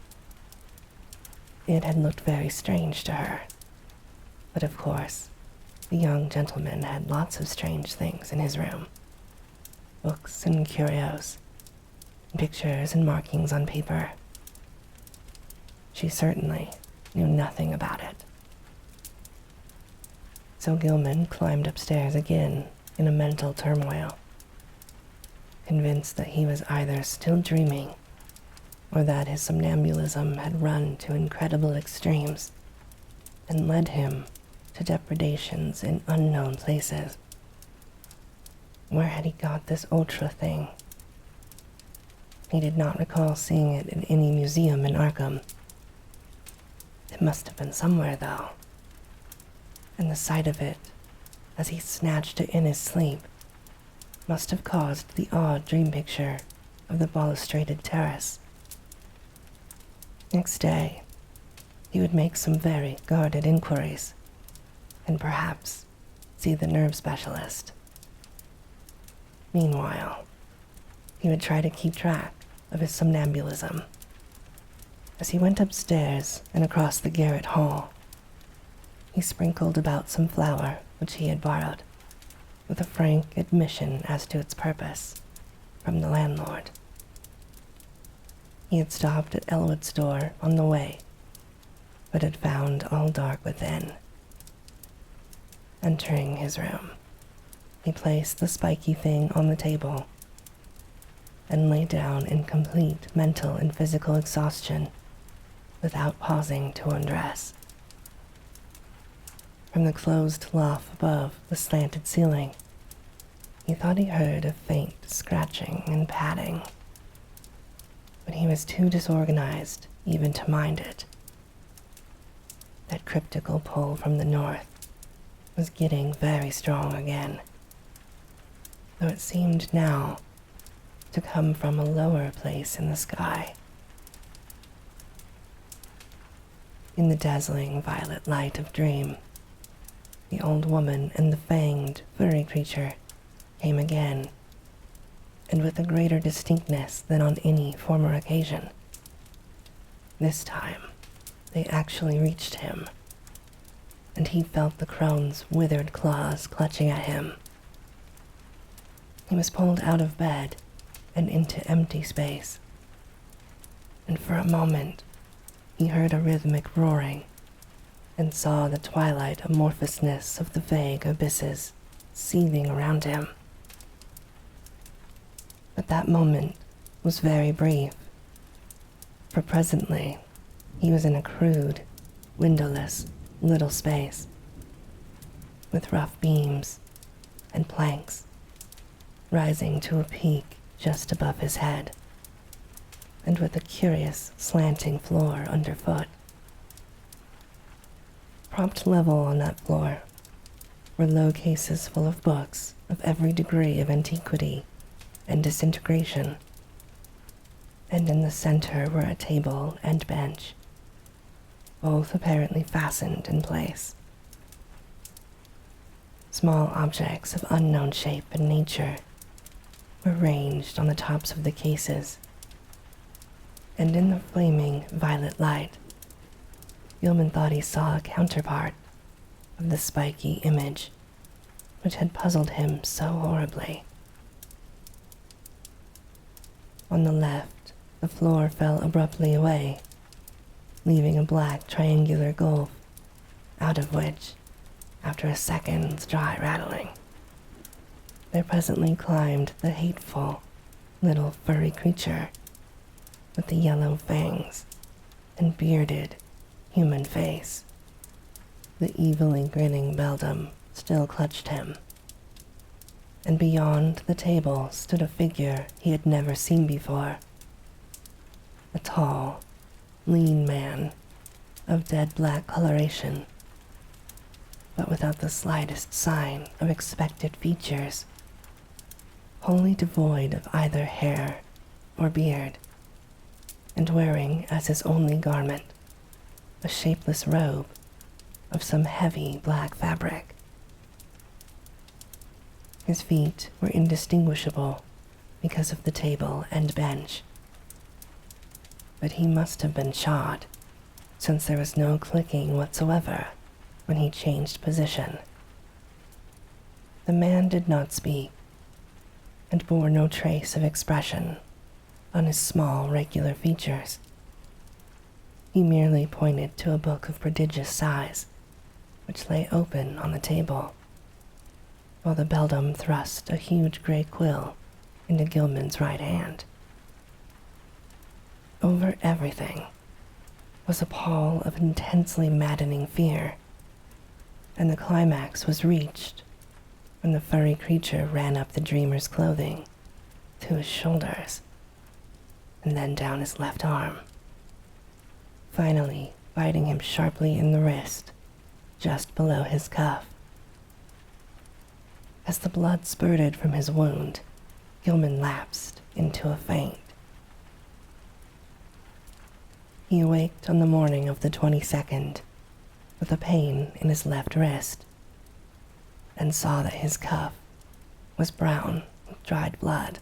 It had looked very strange to her, but of course, the young gentleman had lots of strange things in his room. Books and curios, pictures and markings on paper. She certainly knew nothing about it. So Gilman climbed upstairs again in a mental turmoil, convinced that he was either still dreaming or that his somnambulism had run to incredible extremes and led him to depredations in unknown places. Where had he got this ultra thing? He did not recall seeing it in any museum in Arkham. It must have been somewhere, though, and the sight of it, as he snatched it in his sleep, must have caused the odd dream picture of the balustraded terrace. Next day, he would make some very guarded inquiries, and perhaps see the nerve specialist. Meanwhile, he would try to keep track of his somnambulism. As he went upstairs and across the garret hall, he sprinkled about some flour which he had borrowed, with a frank admission as to its purpose from the landlord. He had stopped at Elwood's door on the way, but had found all dark within. Entering his room, he placed the spiky thing on the table and lay down in complete mental and physical exhaustion without pausing to undress. From the closed loft above the slanted ceiling, he thought he heard a faint scratching and padding, but he was too disorganized even to mind it. That cryptical pull from the north was getting very strong again, though it seemed now to come from a lower place in the sky. In the dazzling violet light of dream, the old woman and the fanged, furry creature came again, and with a greater distinctness than on any former occasion. This time, they actually reached him, and he felt the crone's withered claws clutching at him. He was pulled out of bed and into empty space, and for a moment he heard a rhythmic roaring and saw the twilight amorphousness of the vague abysses seething around him. But that moment was very brief, for presently he was in a crude, windowless little space, with rough beams and planks rising to a peak just above his head, and with a curious slanting floor underfoot. Propped level on that floor were low cases full of books of every degree of antiquity and disintegration, and in the center were a table and bench, both apparently fastened in place. Small objects of unknown shape and nature were ranged on the tops of the cases, and in the flaming violet light, Gilman thought he saw a counterpart of the spiky image which had puzzled him so horribly. On the left, the floor fell abruptly away, leaving a black triangular gulf, out of which, after a second's dry rattling, there presently climbed the hateful little furry creature with the yellow fangs and bearded human face. The evilly grinning beldam still clutched him, and beyond the table stood a figure he had never seen before. A tall, lean man of dead black coloration, but without the slightest sign of expected features, wholly devoid of either hair or beard, and wearing as his only garment a shapeless robe of some heavy black fabric. His feet were indistinguishable because of the table and bench. But he must have been shot, since there was no clicking whatsoever when he changed position. The man did not speak, and bore no trace of expression on his small, regular features. He merely pointed to a book of prodigious size, which lay open on the table, while the beldam thrust a huge gray quill into Gilman's right hand. Over everything was a pall of intensely maddening fear, and the climax was reached when the furry creature ran up the dreamer's clothing to his shoulders and then down his left arm, finally biting him sharply in the wrist just below his cuff. As the blood spurted from his wound, Gilman lapsed into a faint. He awaked on the morning of the 22nd with a pain in his left wrist, and saw that his cuff was brown with dried blood.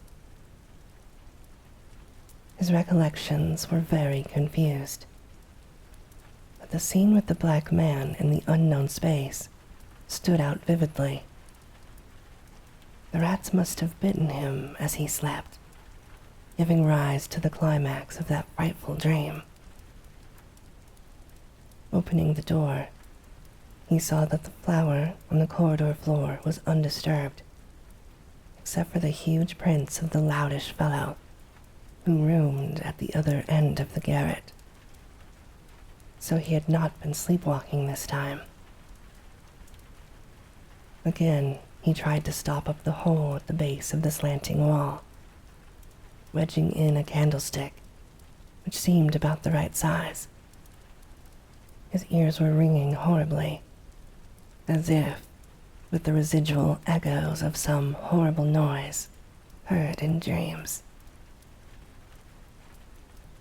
His recollections were very confused, but the scene with the black man in the unknown space stood out vividly. The rats must have bitten him as he slept, giving rise to the climax of that frightful dream. Opening the door, he saw that the floor on the corridor floor was undisturbed, except for the huge prints of the loutish fellow who roomed at the other end of the garret. So he had not been sleepwalking this time. Again, he tried to stop up the hole at the base of the slanting wall, wedging in a candlestick, which seemed about the right size. His ears were ringing horribly, as if with the residual echoes of some horrible noise heard in dreams.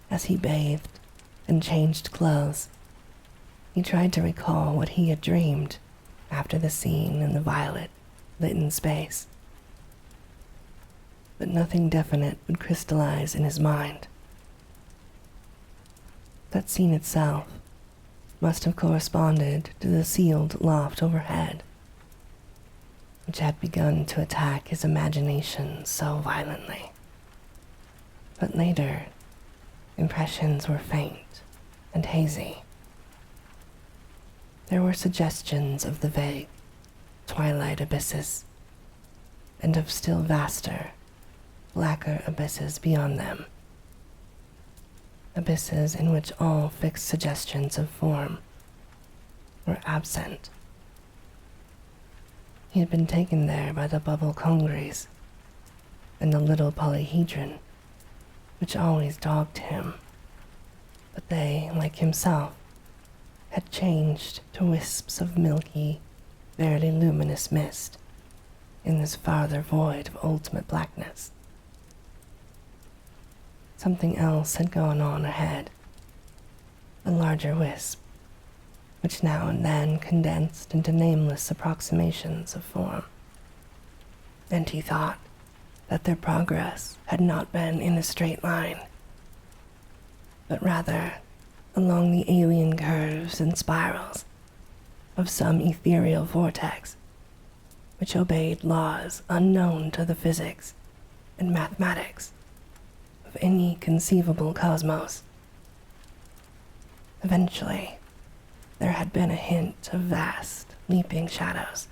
As he bathed and changed clothes, he tried to recall what he had dreamed after the scene in the violet lit space. But nothing definite would crystallize in his mind. That scene itself must have corresponded to the sealed loft overhead, which had begun to attack his imagination so violently. But later, impressions were faint and hazy. There were suggestions of the vague, twilight abysses, and of still vaster, blacker abysses beyond them. Abysses in which all fixed suggestions of form were absent. He had been taken there by the bubble congeries and the little polyhedron, which always dogged him, but they, like himself, had changed to wisps of milky, barely luminous mist in this farther void of ultimate blackness. Something else had gone on ahead, a larger wisp, which now and then condensed into nameless approximations of form. And he thought that their progress had not been in a straight line, but rather along the alien curves and spirals of some ethereal vortex, which obeyed laws unknown to the physics and mathematics of any conceivable cosmos. Eventually, there had been a hint of vast, leaping shadows,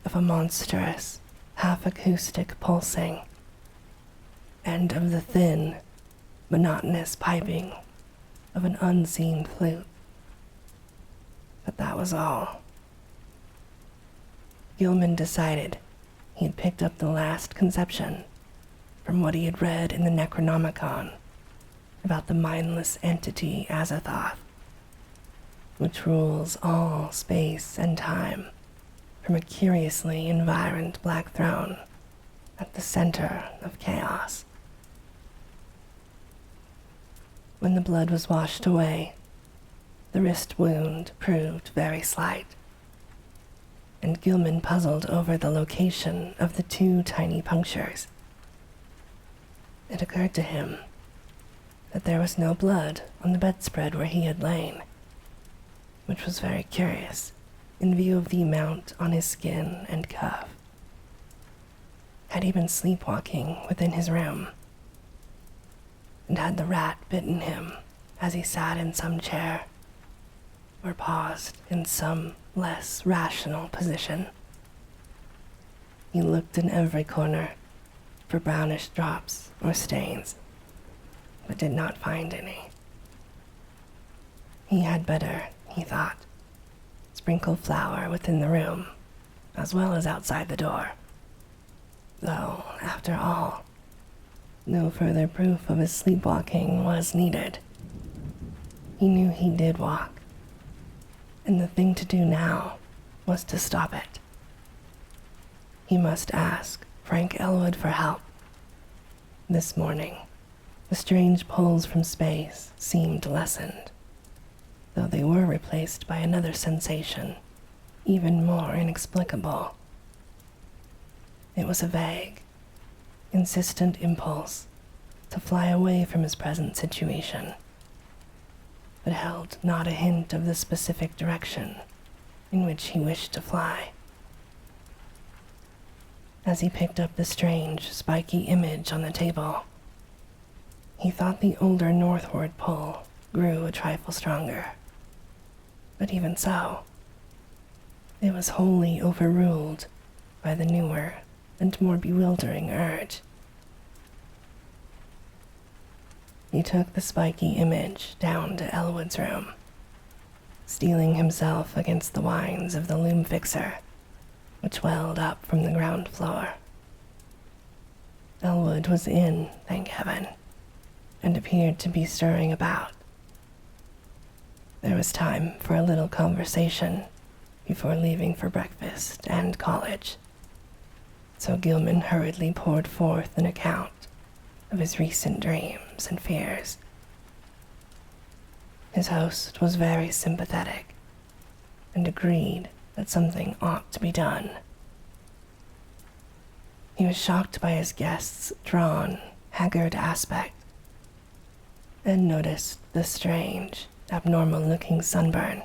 of a monstrous, half-acoustic pulsing, and of the thin, monotonous piping of an unseen flute. But that was all. Gilman decided he had picked up the last conception from what he had read in the Necronomicon about the mindless entity Azathoth, which rules all space and time from a curiously environed black throne at the center of chaos. When the blood was washed away, the wrist wound proved very slight, and Gilman puzzled over the location of the two tiny punctures It occurred to him that there was no blood on the bedspread where he had lain, which was very curious in view of the amount on his skin and cuff. Had he been sleepwalking within his room? And had the rat bitten him as he sat in some chair, or paused in some less rational position? He looked in every corner for brownish drops or stains, but did not find any. He had better, he thought, sprinkle flour within the room, as well as outside the door. Though, after all, no further proof of his sleepwalking was needed. He knew he did walk, and the thing to do now was to stop it. He must ask Frank Elwood for help. This morning, the strange pulls from space seemed lessened, though they were replaced by another sensation, even more inexplicable. It was a vague, insistent impulse to fly away from his present situation, but held not a hint of the specific direction in which he wished to fly. As he picked up the strange, spiky image on the table, he thought the older northward pull grew a trifle stronger. But even so, it was wholly overruled by the newer and more bewildering urge. He took the spiky image down to Elwood's room, steeling himself against the whines of the loom fixer, which welled up from the ground floor. Elwood was in, thank heaven, and appeared to be stirring about. There was time for a little conversation before leaving for breakfast and college, so Gilman hurriedly poured forth an account of his recent dreams and fears. His host was very sympathetic and agreed that something ought to be done. He was shocked by his guest's drawn, haggard aspect and noticed the strange, abnormal-looking sunburn,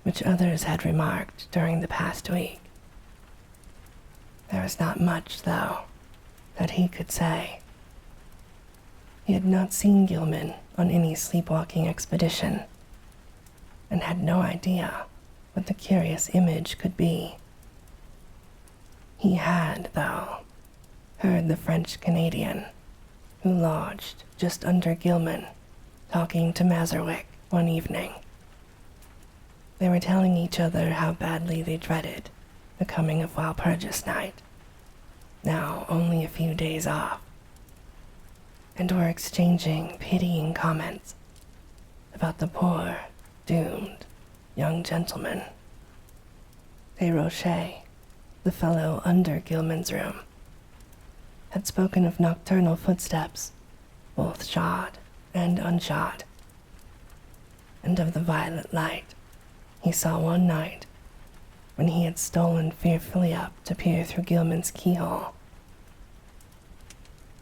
which others had remarked during the past week. There was not much, though, that he could say. He had not seen Gilman on any sleepwalking expedition, and had no idea what the curious image could be. He had, though, heard the French-Canadian, who lodged just under Gilman, talking to Mazurwick one evening. They were telling each other how badly they dreaded the coming of Walpurgis night, now only a few days off, and were exchanging pitying comments about the poor, doomed young gentleman. Desrochers, the fellow under Gilman's room, had spoken of nocturnal footsteps, both shod and unshod, and of the violet light he saw one night when he had stolen fearfully up to peer through Gilman's keyhole.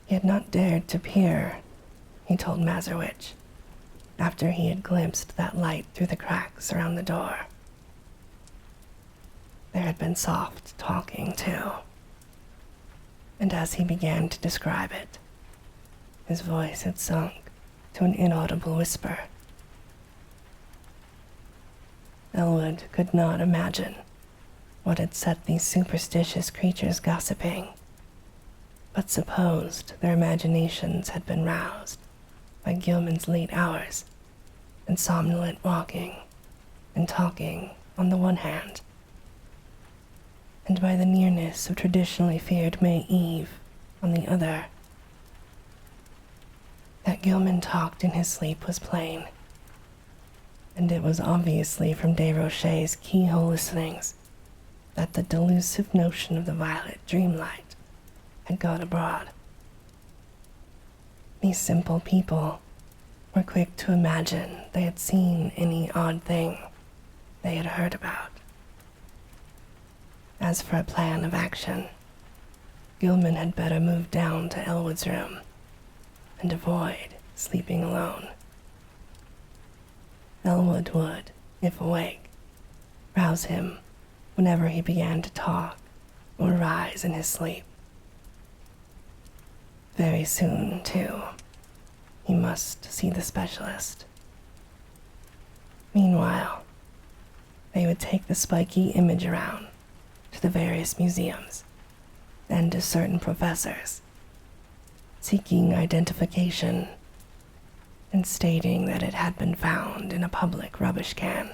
He had not dared to peer, he told Mazurwitch, after he had glimpsed that light through the cracks around the door. There had been soft talking, too, and as he began to describe it, his voice had sunk to an inaudible whisper. Elwood could not imagine what had set these superstitious creatures gossiping, but supposed their imaginations had been roused by Gilman's late hours and somnolent walking and talking on the one hand, and by the nearness of traditionally feared May Eve on the other. That Gilman talked in his sleep was plain, and it was obviously from Desrochers' keyhole listenings that the delusive notion of the violet dreamlight had got abroad. These simple people were quick to imagine they had seen any odd thing they had heard about. As for a plan of action, Gilman had better move down to Elwood's room and avoid sleeping alone. Elwood would, if awake, rouse him whenever he began to talk or rise in his sleep. Very soon, too, he must see the specialist. Meanwhile, they would take the spiky image around to the various museums and to certain professors, seeking identification and stating that it had been found in a public rubbish can.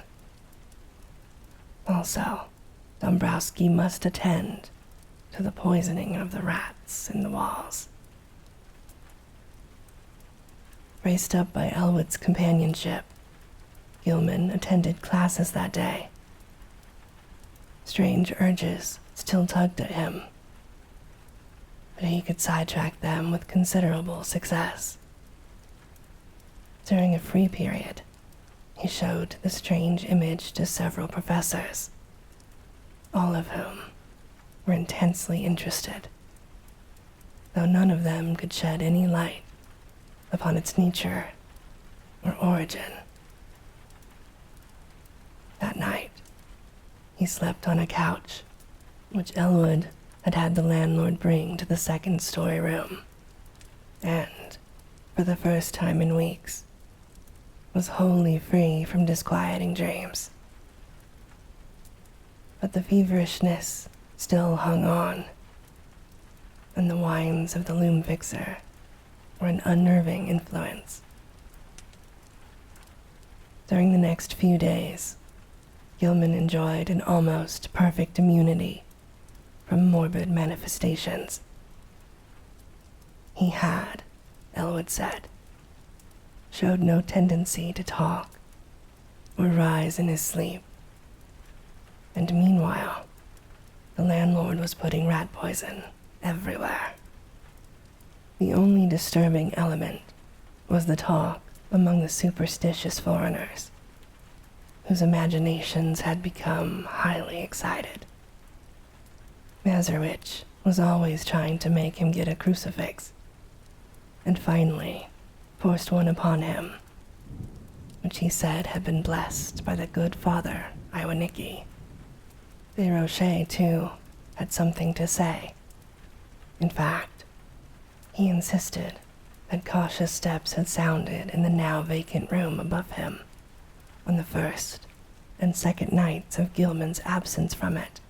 Also, Dombrowski must attend to the poisoning of the rats in the walls. Braced up by Elwood's companionship, Gilman attended classes that day. Strange urges still tugged at him, but he could sidetrack them with considerable success. During a free period, he showed the strange image to several professors, all of whom were intensely interested, though none of them could shed any light upon its nature or origin. That night, he slept on a couch, which Elwood had had the landlord bring to the second-story room, and, for the first time in weeks, was wholly free from disquieting dreams. But the feverishness still hung on, and the whines of the loom fixer were an unnerving influence. During the next few days, Gilman enjoyed an almost perfect immunity from morbid manifestations. He had, Elwood said, showed no tendency to talk or rise in his sleep, and meanwhile, the landlord was putting rat poison everywhere. The only disturbing element was the talk among the superstitious foreigners, whose imaginations had become highly excited. Mazurowicz was always trying to make him get a crucifix, and finally forced one upon him, which he said had been blessed by the good father Iwanicki. Desrochers, too, had something to say. In fact, he insisted that cautious steps had sounded in the now vacant room above him on the first and second nights of Gilman's absence from it.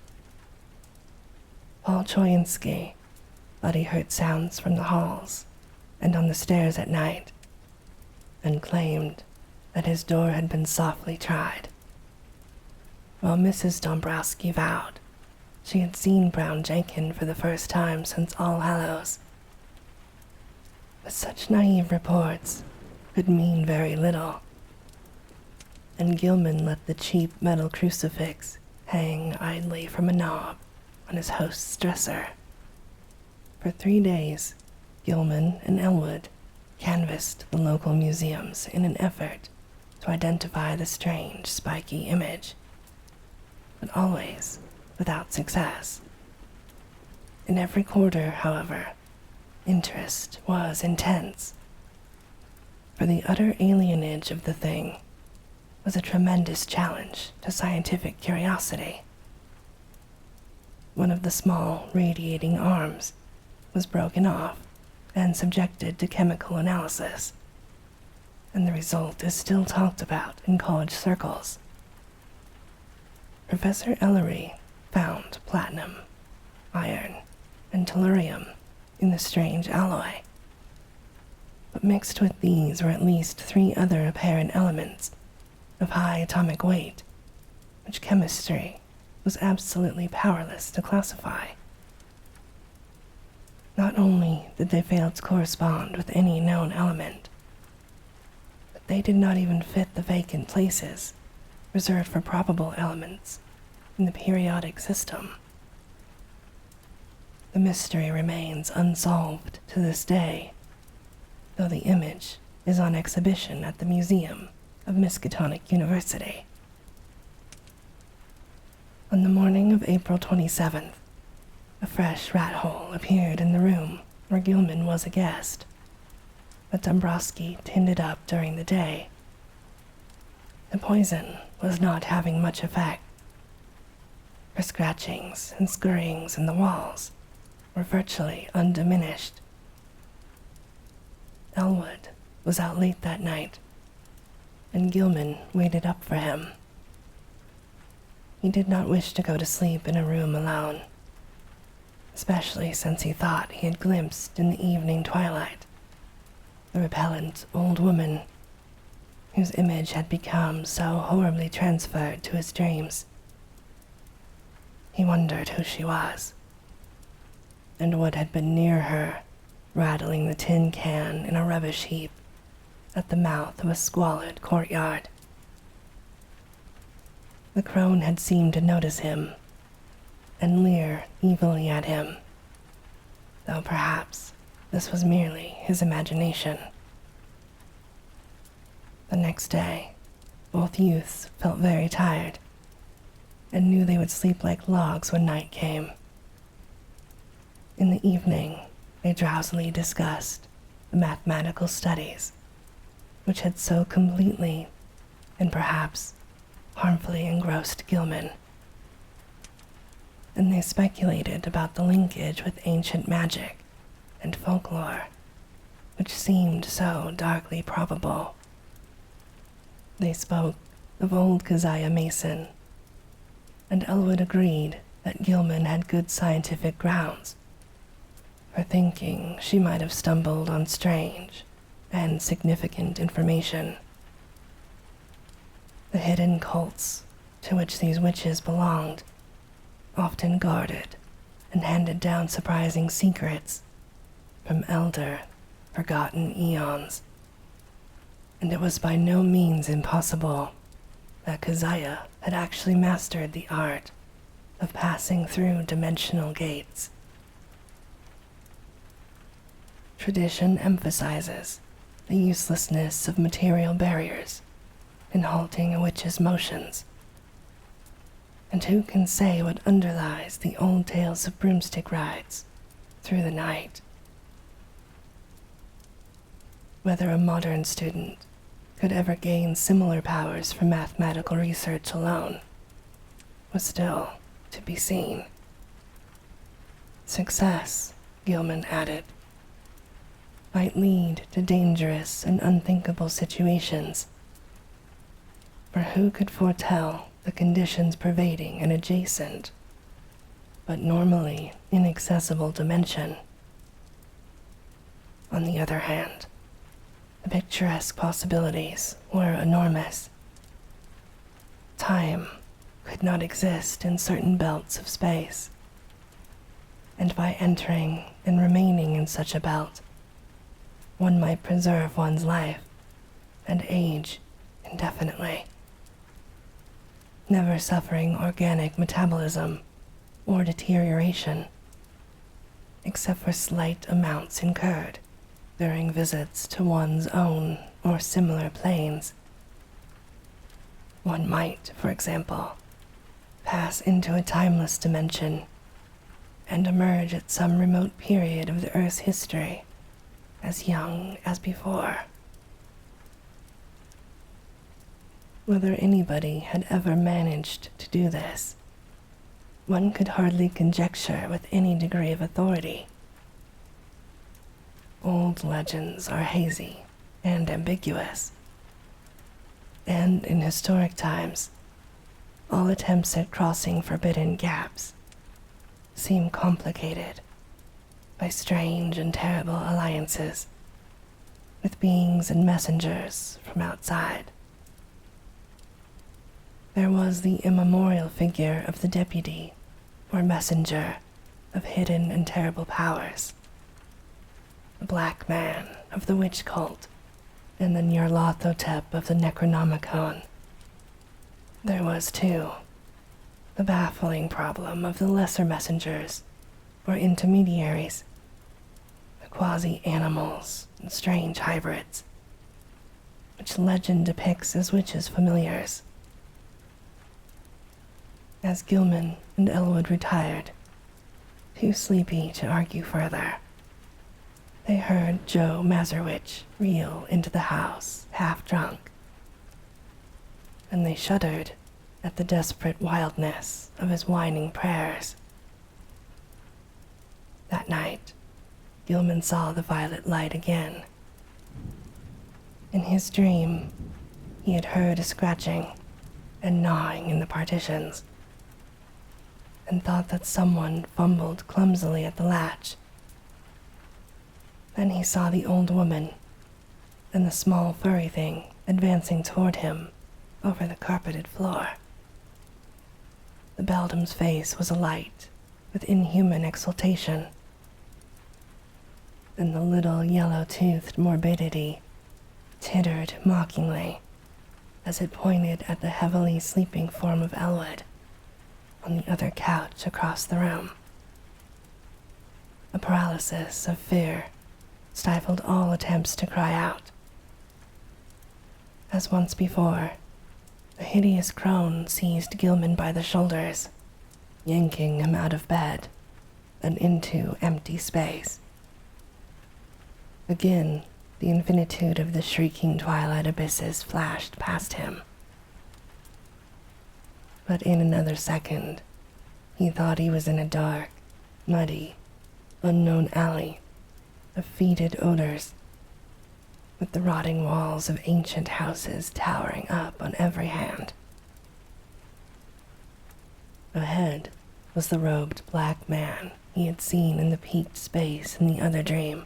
Paul Choyinski thought he heard sounds from the halls and on the stairs at night, and claimed that his door had been softly tried, while Mrs. Dombrowski vowed she had seen Brown Jenkin for the first time since All Hallows. But such naive reports could mean very little, and Gilman let the cheap metal crucifix hang idly from a knob on his host's dresser. For 3 days, Gilman and Elwood canvassed the local museums in an effort to identify the strange, spiky image, but always without success. In every quarter, however, interest was intense, for the utter alienage of the thing was a tremendous challenge to scientific curiosity. One of the small radiating arms was broken off and subjected to chemical analysis, and the result is still talked about in college circles. Professor Ellery found platinum, iron, and tellurium in the strange alloy, but mixed with these were at least 3 other apparent elements of high atomic weight, which chemistry was absolutely powerless to classify. Not only did they fail to correspond with any known element, but they did not even fit the vacant places reserved for probable elements in the periodic system. The mystery remains unsolved to this day, though the image is on exhibition at the Museum of Miskatonic University. On the morning of April 27th, a fresh rat hole appeared in the room where Gilman was a guest, that Dombrowski tinned it up during the day. The poison was not having much effect. Her scratchings and scurryings in the walls were virtually undiminished. Elwood was out late that night, and Gilman waited up for him. He did not wish to go to sleep in a room alone, especially since he thought he had glimpsed in the evening twilight the repellent old woman whose image had become so horribly transferred to his dreams. He wondered who she was, and what had been near her, rattling the tin can in a rubbish heap at the mouth of a squalid courtyard. The crone had seemed to notice him and leer evilly at him, though perhaps this was merely his imagination. The next day, both youths felt very tired and knew they would sleep like logs when night came. In the evening, they drowsily discussed the mathematical studies which had so completely and perhaps harmfully engrossed Gilman, and they speculated about the linkage with ancient magic and folklore, which seemed so darkly probable. They spoke of old Keziah Mason, and Elwood agreed that Gilman had good scientific grounds for thinking she might have stumbled on strange and significant information. The hidden cults to which these witches belonged often guarded and handed down surprising secrets from elder, forgotten eons, and it was by no means impossible that Keziah had actually mastered the art of passing through dimensional gates. Tradition emphasizes the uselessness of material barriers in halting a witch's motions, and who can say what underlies the old tales of broomstick rides through the night? Whether a modern student could ever gain similar powers from mathematical research alone was still to be seen. Success, Gilman added, might lead to dangerous and unthinkable situations, for who could foretell the conditions pervading an adjacent, but normally inaccessible dimension? On the other hand, the picturesque possibilities were enormous. Time could not exist in certain belts of space, and by entering and remaining in such a belt, one might preserve one's life and age indefinitely, never suffering organic metabolism or deterioration, except for slight amounts incurred during visits to one's own or similar planes. One might, for example, pass into a timeless dimension and emerge at some remote period of the Earth's history as young as before. Whether anybody had ever managed to do this, one could hardly conjecture with any degree of authority. Old legends are hazy and ambiguous, and in historic times, all attempts at crossing forbidden gaps seem complicated by strange and terrible alliances with beings and messengers from outside. There was the immemorial figure of the deputy or messenger of hidden and terrible powers, the black man of the witch cult, and the Nyarlathotep of the Necronomicon. There was, too, the baffling problem of the lesser messengers or intermediaries, the quasi-animals and strange hybrids, which legend depicts as witches' familiars. As Gilman and Elwood retired, too sleepy to argue further, they heard Joe Mazurwitch reel into the house, half drunk, and they shuddered at the desperate wildness of his whining prayers. That night, Gilman saw the violet light again. In his dream, he had heard a scratching and gnawing in the partitions, and thought that someone fumbled clumsily at the latch. Then he saw the old woman and the small furry thing advancing toward him over the carpeted floor. The beldam's face was alight with inhuman exultation, and the little yellow-toothed morbidity tittered mockingly as it pointed at the heavily sleeping form of Elwood on the other couch across the room. A paralysis of fear stifled all attempts to cry out. As once before, a hideous crone seized Gilman by the shoulders, yanking him out of bed and into empty space. Again, the infinitude of the shrieking twilight abysses flashed past him. But in another second, he thought he was in a dark, muddy, unknown alley of fetid odors, with the rotting walls of ancient houses towering up on every hand. Ahead was the robed black man he had seen in the peaked space in the other dream,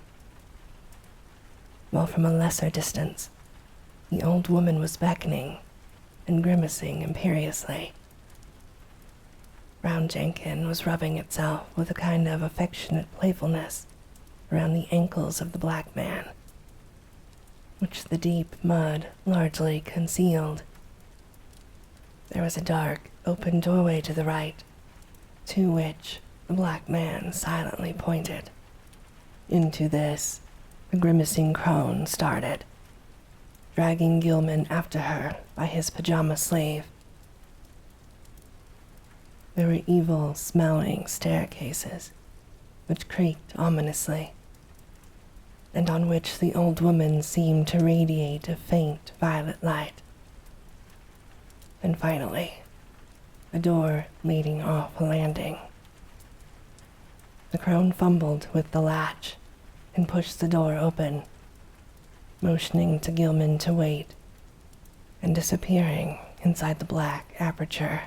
while from a lesser distance, the old woman was beckoning and grimacing imperiously. Brown Jenkin was rubbing itself with a kind of affectionate playfulness around the ankles of the black man, which the deep mud largely concealed. There was a dark, open doorway to the right, to which the black man silently pointed. Into this, the grimacing crone started, dragging Gilman after her by his pajama sleeve. There were evil-smelling staircases, which creaked ominously, and on which the old woman seemed to radiate a faint violet light. And finally, a door leading off a landing. The crone fumbled with the latch and pushed the door open, motioning to Gilman to wait, and disappearing inside the black aperture.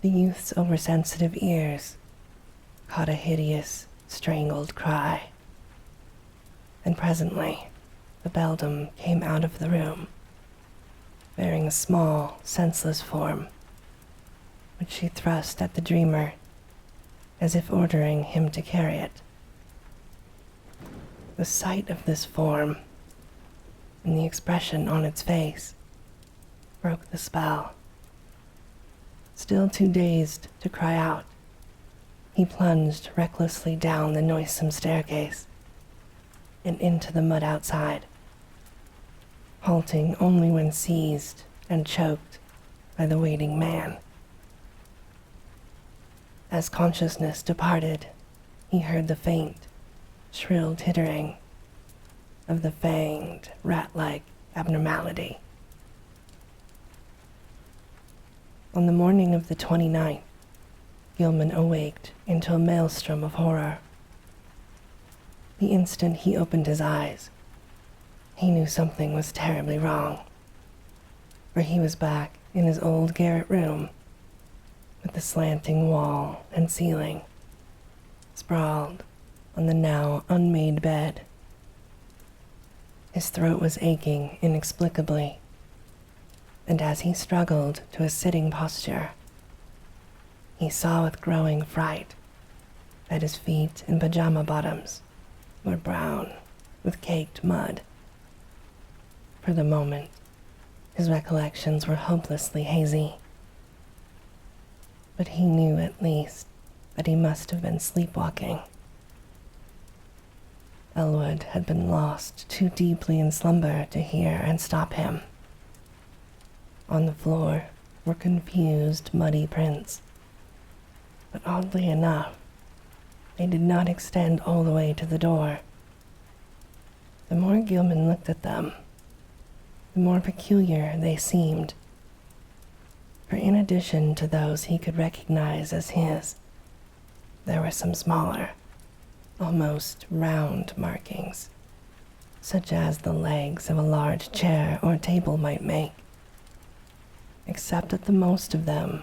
The youth's oversensitive ears caught a hideous, strangled cry, and presently the beldam came out of the room, bearing a small, senseless form, which she thrust at the dreamer as if ordering him to carry it. The sight of this form and the expression on its face broke the spell. Still too dazed to cry out, he plunged recklessly down the noisome staircase and into the mud outside, halting only when seized and choked by the waiting man. As consciousness departed, he heard the faint, shrill tittering of the fanged, rat-like abnormality. On the morning of the 29th, Gilman awaked into a maelstrom of horror. The instant he opened his eyes, he knew something was terribly wrong, for he was back in his old garret room with the slanting wall and ceiling, sprawled on the now unmade bed. His throat was aching inexplicably, and as he struggled to a sitting posture, he saw with growing fright that his feet in pajama bottoms were brown with caked mud. For the moment, his recollections were hopelessly hazy, but he knew at least that he must have been sleepwalking. Elwood had been lost too deeply in slumber to hear and stop him. On the floor were confused, muddy prints, but oddly enough, they did not extend all the way to the door. The more Gilman looked at them, the more peculiar they seemed. For in addition to those he could recognize as his, there were some smaller, almost round markings, such as the legs of a large chair or table might make, except that the most of them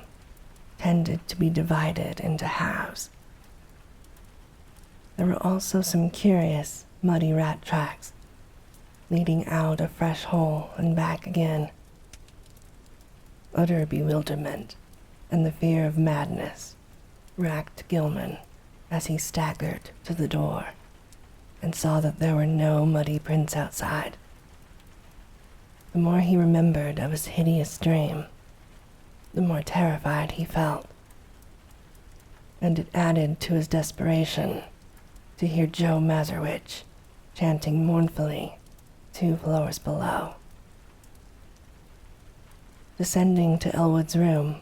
tended to be divided into halves. There were also some curious, muddy rat tracks, leading out a fresh hole and back again. Utter bewilderment and the fear of madness racked Gilman as he staggered to the door and saw that there were no muddy prints outside. The more he remembered of his hideous dream, the more terrified he felt, and it added to his desperation to hear Joe Mazurwitch chanting mournfully 2 floors below. Descending to Elwood's room,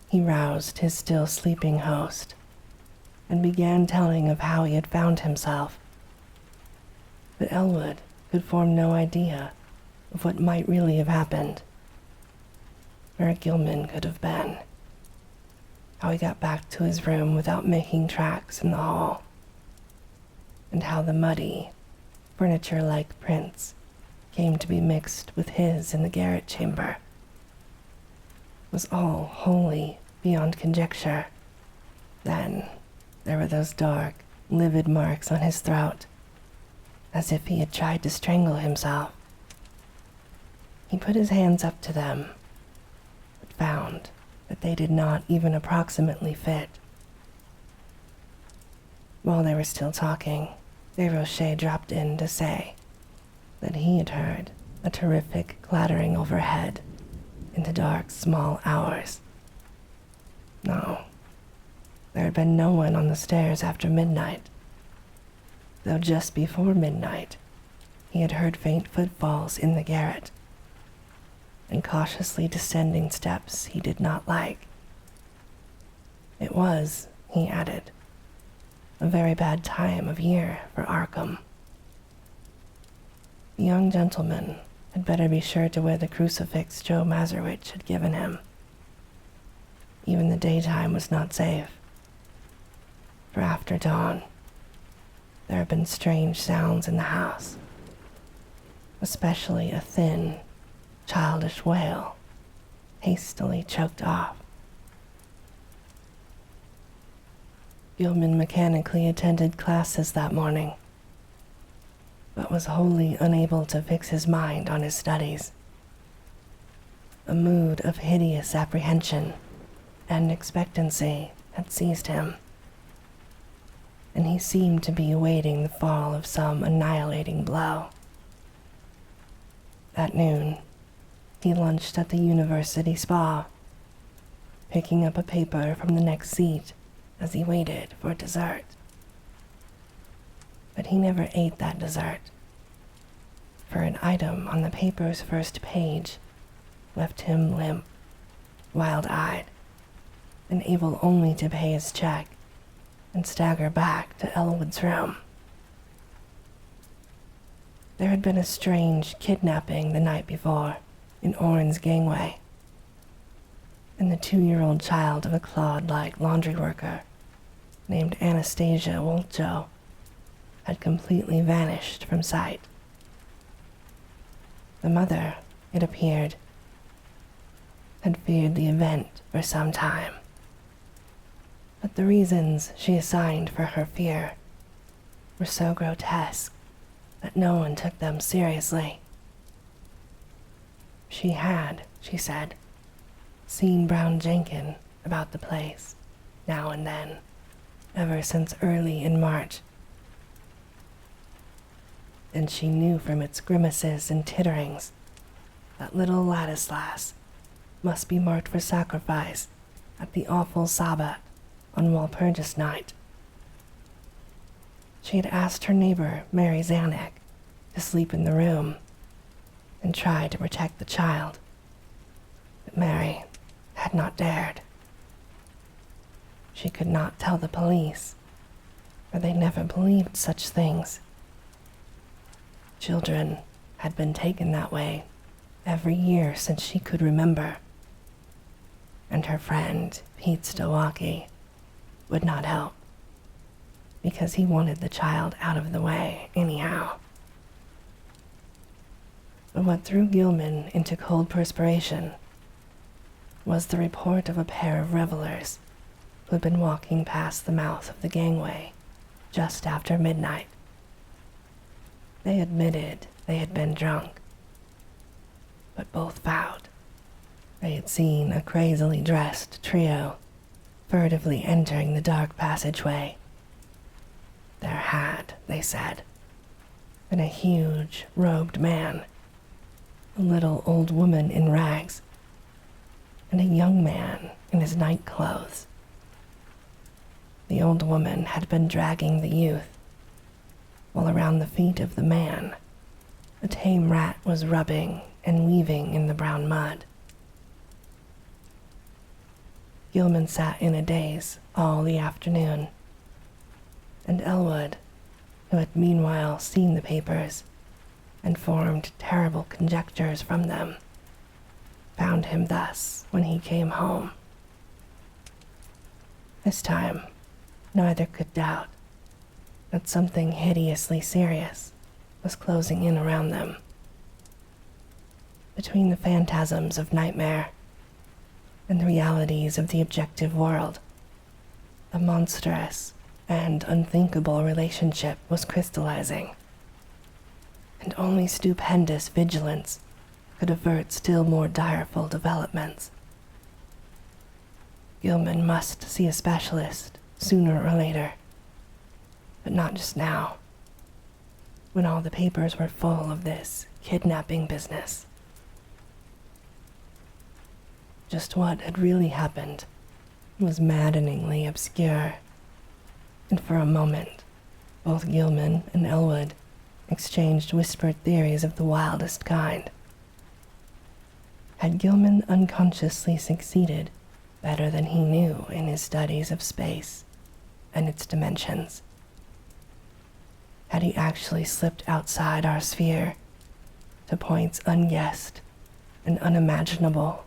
he roused his still sleeping host and began telling of how he had found himself. But Elwood could form no idea of what might really have happened, where Gilman could have been, how he got back to his room without making tracks in the hall, and how the muddy, furniture-like prints came to be mixed with his in the garret chamber, was all wholly beyond conjecture. Then there were those dark, livid marks on his throat, as if he had tried to strangle himself. He put his hands up to them, but found that they did not even approximately fit. While they were still talking, Desrochers dropped in to say that he had heard a terrific clattering overhead in the dark, small hours. No, there had been no one on the stairs after midnight, though just before midnight he had heard faint footfalls in the garret and cautiously descending steps he did not like. It was, he added, a very bad time of year for Arkham. The young gentleman had better be sure to wear the crucifix Joe Mazurwitch had given him. Even the daytime was not safe, for after dawn there had been strange sounds in the house, especially a thin, childish wail, hastily choked off. Gilman mechanically attended classes that morning, but was wholly unable to fix his mind on his studies. A mood of hideous apprehension and expectancy had seized him, and he seemed to be awaiting the fall of some annihilating blow. At noon, he lunched at the university spa, picking up a paper from the next seat as he waited for dessert. But he never ate that dessert, for an item on the paper's first page left him limp, wild-eyed, and able only to pay his check and stagger back to Elwood's room. There had been a strange kidnapping the night before in Orin's gangway, and the 2-year-old child of a clod-like laundry worker named Anastasia Wolcho had completely vanished from sight. The mother, it appeared, had feared the event for some time, but the reasons she assigned for her fear were so grotesque that no one took them seriously. She had, she said, seen Brown Jenkin about the place, now and then, ever since early in March, and she knew from its grimaces and titterings that little Ladislas must be marked for sacrifice at the awful Sabbat on Walpurgis night. She had asked her neighbor, Mary Zanuck, to sleep in the room and try to protect the child, but Mary had not dared. She could not tell the police, for they never believed such things. Children had been taken that way every year since she could remember, and her friend, Pete Stowaki, would not help, because he wanted the child out of the way anyhow. But what threw Gilman into cold perspiration was the report of a pair of revelers who had been walking past the mouth of the gangway just after midnight. They admitted they had been drunk, but both vowed they had seen a crazily dressed trio furtively entering the dark passageway. There had, they said, been a huge, robed man, a little old woman in rags, and a young man in his night clothes. The old woman had been dragging the youth, while around the feet of the man, a tame rat was rubbing and weaving in the brown mud. Gilman sat in a daze all the afternoon, and Elwood, who had meanwhile seen the papers and formed terrible conjectures from them, found him thus when he came home. This time, neither could doubt that something hideously serious was closing in around them. Between the phantasms of nightmare and the realities of the objective world, a monstrous and unthinkable relationship was crystallizing, and only stupendous vigilance could avert still more direful developments. Gilman must see a specialist sooner or later, but not just now, when all the papers were full of this kidnapping business. Just what had really happened was maddeningly obscure, and for a moment, both Gilman and Elwood exchanged whispered theories of the wildest kind. Had Gilman unconsciously succeeded better than he knew in his studies of space and its dimensions? Had he actually slipped outside our sphere to points unguessed and unimaginable?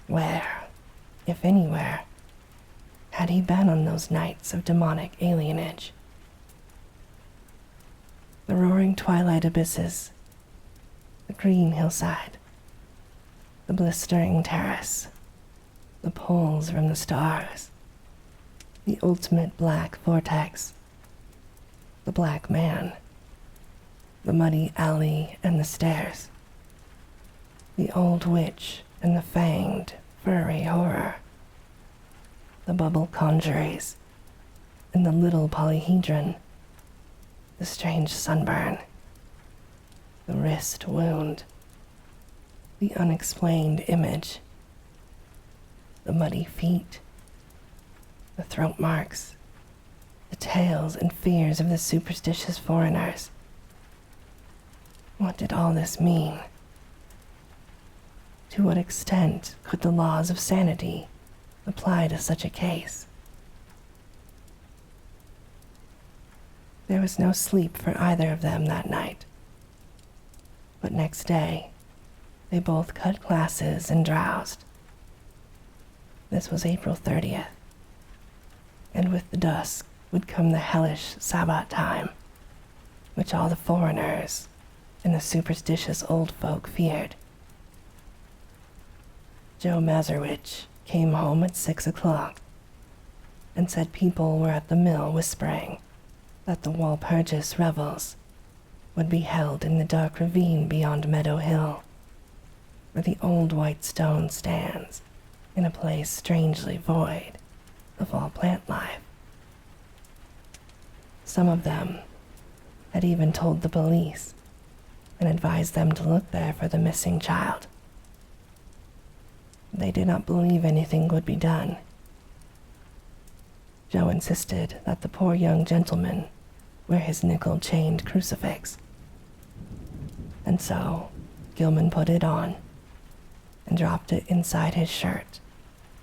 Where, if anywhere, had he been on those nights of demonic alienage? The roaring twilight abysses, the green hillside, the blistering terrace, the pulls from the stars, the ultimate black vortex, the black man, the muddy alley and the stairs, the old witch and the fanged, furry horror, the bubble conjuries, and the little polyhedron, the strange sunburn, the wrist wound, the unexplained image, the muddy feet, the throat marks, the tales and fears of the superstitious foreigners. What did all this mean? To what extent could the laws of sanity apply to such a case? There was no sleep for either of them that night, but next day they both cut classes and drowsed. This was April 30th, and with the dusk would come the hellish Sabbat time, which all the foreigners and the superstitious old folk feared. Joe Mazurwich came home at 6 o'clock and said people were at the mill whispering that the Walpurgis revels would be held in the dark ravine beyond Meadow Hill, where the old white stone stands in a place strangely void of all plant life. Some of them had even told the police and advised them to look there for the missing child. They did not believe anything would be done. Joe insisted that the poor young gentleman wear his nickel-chained crucifix, and so Gilman put it on and dropped it inside his shirt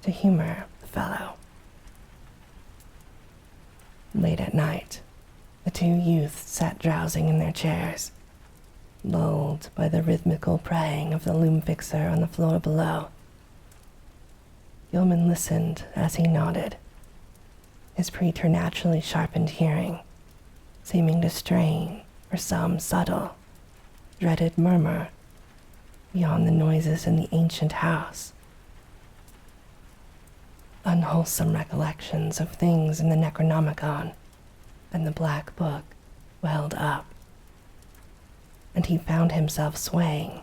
to humor the fellow. Late at night, the two youths sat drowsing in their chairs, lulled by the rhythmical praying of the loom fixer on the floor below. Gilman listened as he nodded, his preternaturally sharpened hearing seeming to strain for some subtle, dreaded murmur beyond the noises in the ancient house. Unwholesome recollections of things in the Necronomicon and the Black Book welled up, and he found himself swaying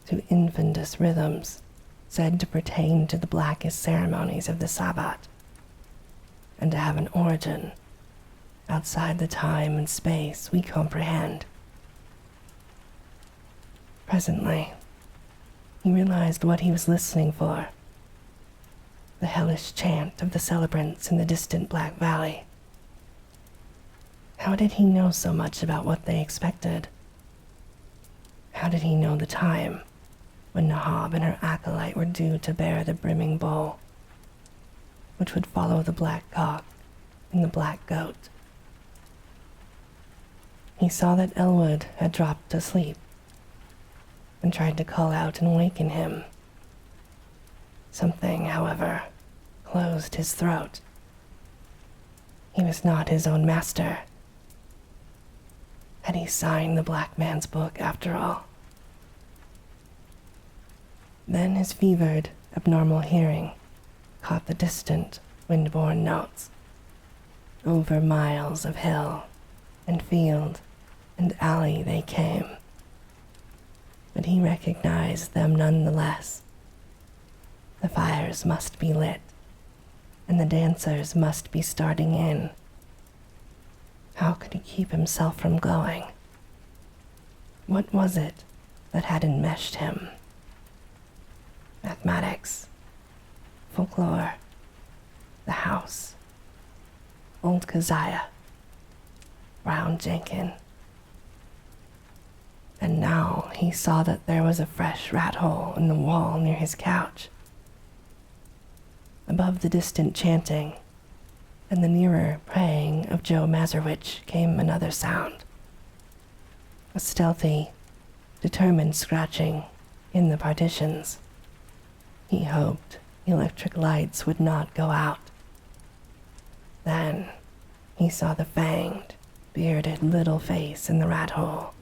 to infundus rhythms said to pertain to the blackest ceremonies of the Sabbat, and to have an origin outside the time and space we comprehend. Presently, he realized what he was listening for: the hellish chant of the celebrants in the distant Black Valley. How did he know so much about what they expected? How did he know the time when Nahab and her acolyte were due to bear the brimming bowl, which would follow the black cock and the black goat? He saw that Elwood had dropped to sleep and tried to call out and waken him. Something, however, closed his throat. He was not his own master. Had he signed the black man's book after all? Then his fevered, abnormal hearing caught the distant, wind-borne notes. Over miles of hill and field and alley they came, but he recognized them nonetheless. The fires must be lit, and the dancers must be starting in. How could he keep himself from going? What was it that had enmeshed him? Mathematics, folklore, the house, old Keziah, Brown Jenkin. And now he saw that there was a fresh rat hole in the wall near his couch. Above the distant chanting and the nearer praying of Joe Mazurwitch came another sound, a stealthy, determined scratching in the partitions. He hoped electric lights would not go out. Then he saw the fanged, bearded little face in the rat hole.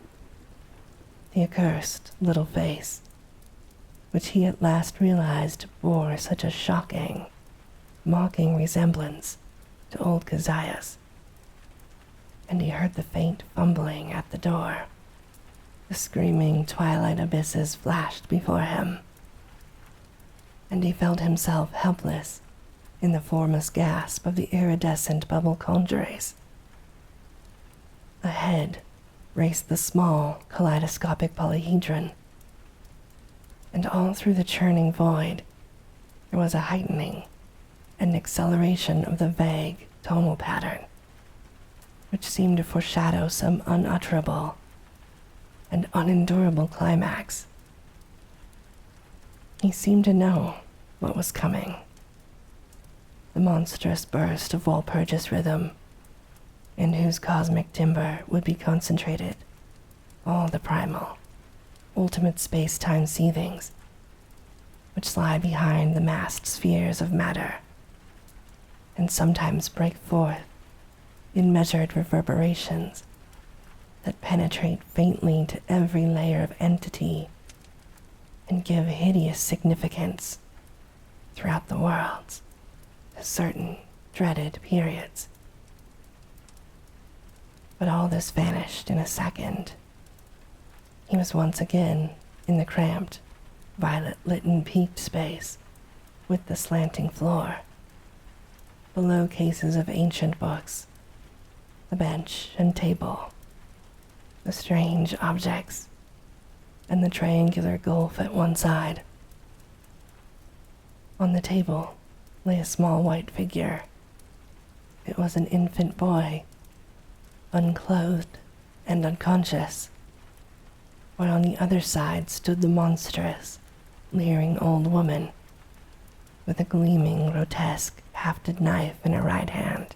The accursed little face, which he at last realized bore such a shocking, mocking resemblance to old Keziah's. And he heard the faint fumbling at the door. The screaming twilight abysses flashed before him, and he felt himself helpless in the formless gasp of the iridescent bubble conjurers. Ahead raced the small kaleidoscopic polyhedron, and all through the churning void there was a heightening and acceleration of the vague tonal pattern, which seemed to foreshadow some unutterable and unendurable climax. He seemed to know what was coming. The monstrous burst of Walpurgis rhythm, in whose cosmic timbre would be concentrated all the primal, ultimate space-time seethings, which lie behind the massed spheres of matter, and sometimes break forth in measured reverberations that penetrate faintly to every layer of entity and give hideous significance throughout the worlds to certain dreaded periods. But all this vanished in a second. He was once again in the cramped, violet-lit and peaked space with the slanting floor, below cases of ancient books, the bench and table, the strange objects, and the triangular gulf at one side. On the table lay a small white figure. It was an infant boy, unclothed and unconscious, while on the other side stood the monstrous, leering old woman with a gleaming, grotesque, hafted knife in her right hand.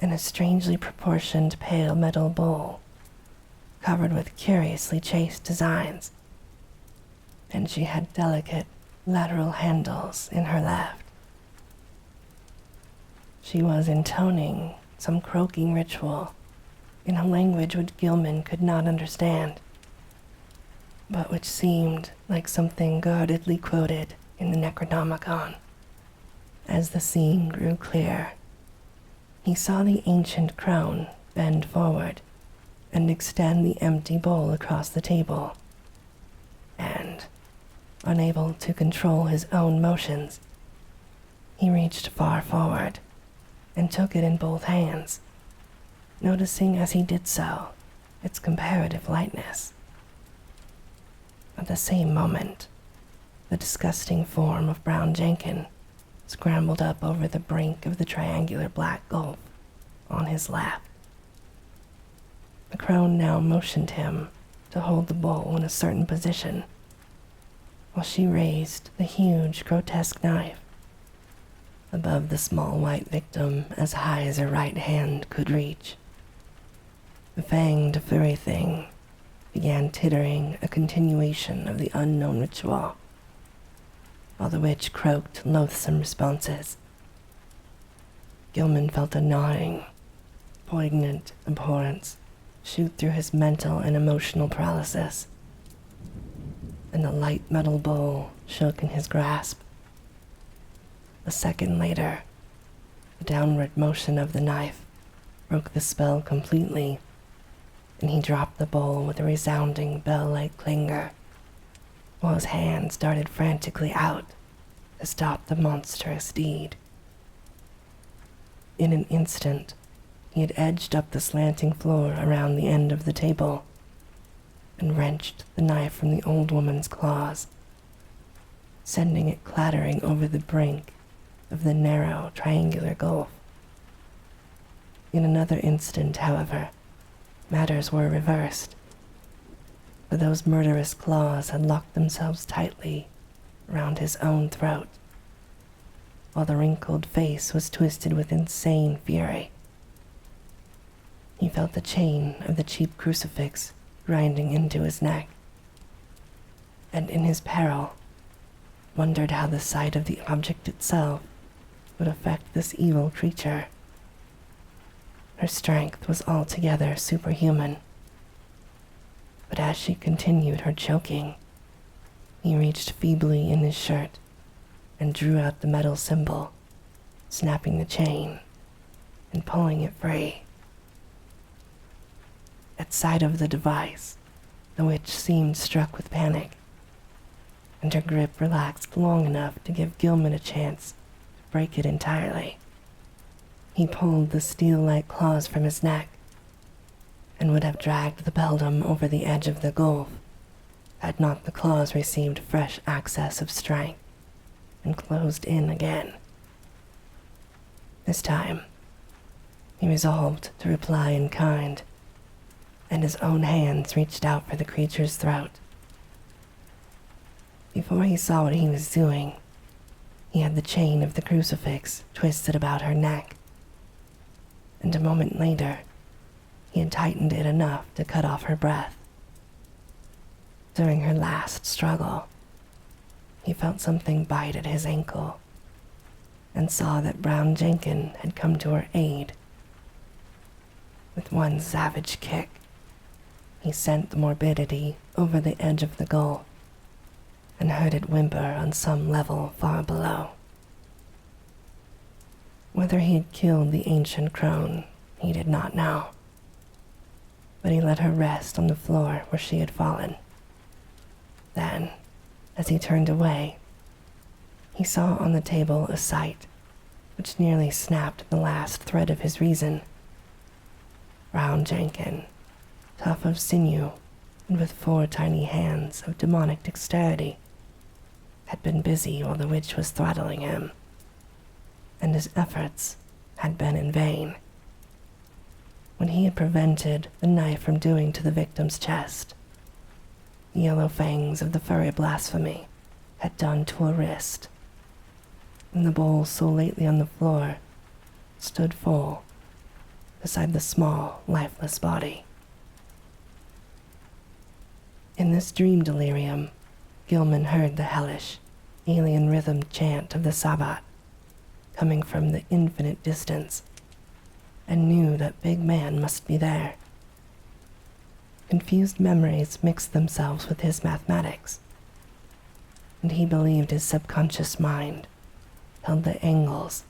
in a strangely proportioned pale metal bowl covered with curiously chased designs, and she had delicate lateral handles in her left. She was intoning some croaking ritual in a language which Gilman could not understand, but which seemed like something guardedly quoted in the Necronomicon. As the scene grew clear, he saw the ancient crone bend forward and extend the empty bowl across the table, and, unable to control his own motions, he reached far forward and took it in both hands, noticing as he did so its comparative lightness. At the same moment, the disgusting form of Brown Jenkin scrambled up over the brink of the triangular black gulf on his lap. The crone now motioned him to hold the bowl in a certain position, while she raised the huge, grotesque knife above the small white victim as high as her right hand could reach. The fanged furry thing began tittering a continuation of the unknown ritual, while the witch croaked loathsome responses. Gilman felt a gnawing, poignant abhorrence shoot through his mental and emotional paralysis, and the light metal bowl shook in his grasp. A second later, the downward motion of the knife broke the spell completely, and he dropped the bowl with a resounding bell-like clangor, while his hands darted frantically out to stop the monstrous deed. In an instant, he had edged up the slanting floor around the end of the table and wrenched the knife from the old woman's claws, sending it clattering over the brink of the narrow triangular gulf. In another instant, however, matters were reversed, for those murderous claws had locked themselves tightly around his own throat, while the wrinkled face was twisted with insane fury. He felt the chain of the cheap crucifix grinding into his neck, and in his peril wondered how the sight of the object itself would affect this evil creature. Her strength was altogether superhuman, but as she continued her choking, he reached feebly in his shirt and drew out the metal symbol, snapping the chain and pulling it free. At sight of the device, the witch seemed struck with panic, and her grip relaxed long enough to give Gilman a chance to break it entirely. He pulled the steel-like claws from his neck and would have dragged the beldam over the edge of the gulf had not the claws received fresh access of strength and closed in again. This time, he resolved to reply in kind, and his own hands reached out for the creature's throat. Before he saw what he was doing, he had the chain of the crucifix twisted about her neck, and a moment later, he had tightened it enough to cut off her breath. During her last struggle, he felt something bite at his ankle and saw that Brown Jenkin had come to her aid. With one savage kick, he sent the morbidity over the edge of the gulf and heard it whimper on some level far below. Whether he had killed the ancient crone, he did not know, but he let her rest on the floor where she had fallen. Then, as he turned away, he saw on the table a sight which nearly snapped the last thread of his reason. Brown Jenkin, tough of sinew and with 4 tiny hands of demonic dexterity, had been busy while the witch was throttling him, and his efforts had been in vain. When he had prevented the knife from doing to the victim's chest, the yellow fangs of the furry blasphemy had done to a wrist, and the bowl so lately on the floor stood full beside the small, lifeless body. In this dream delirium, Gilman heard the hellish, alien rhythm chant of the Sabbat coming from the infinite distance, and knew that big man must be there. Confused memories mixed themselves with his mathematics, and he believed his subconscious mind held the angles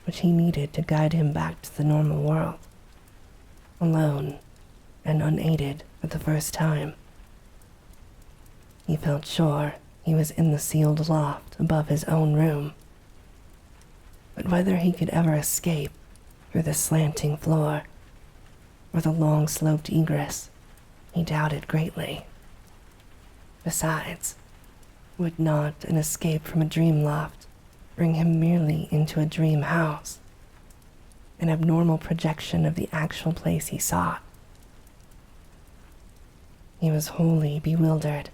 which he needed to guide him back to the normal world, alone and unaided for the first time. He felt sure he was in the sealed loft above his own room, but whether he could ever escape through the slanting floor or the long sloped egress, he doubted greatly. Besides, would not an escape from a dream loft bring him merely into a dream house, an abnormal projection of the actual place he sought? He was wholly bewildered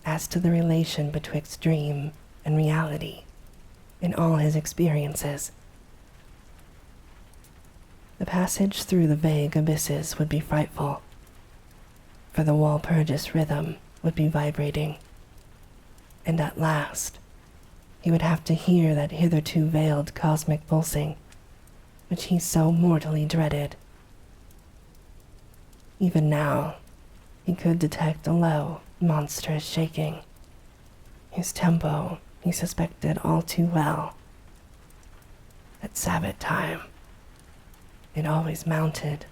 as to the relation betwixt dream and reality in all his experiences. The passage through the vague abysses would be frightful, for the Walpurgis rhythm would be vibrating, and at last he would have to hear that hitherto veiled cosmic pulsing which he so mortally dreaded. Even now, he could detect a low, monstrous shaking, whose tempo he suspected all too well. At Sabbath time, it always mounted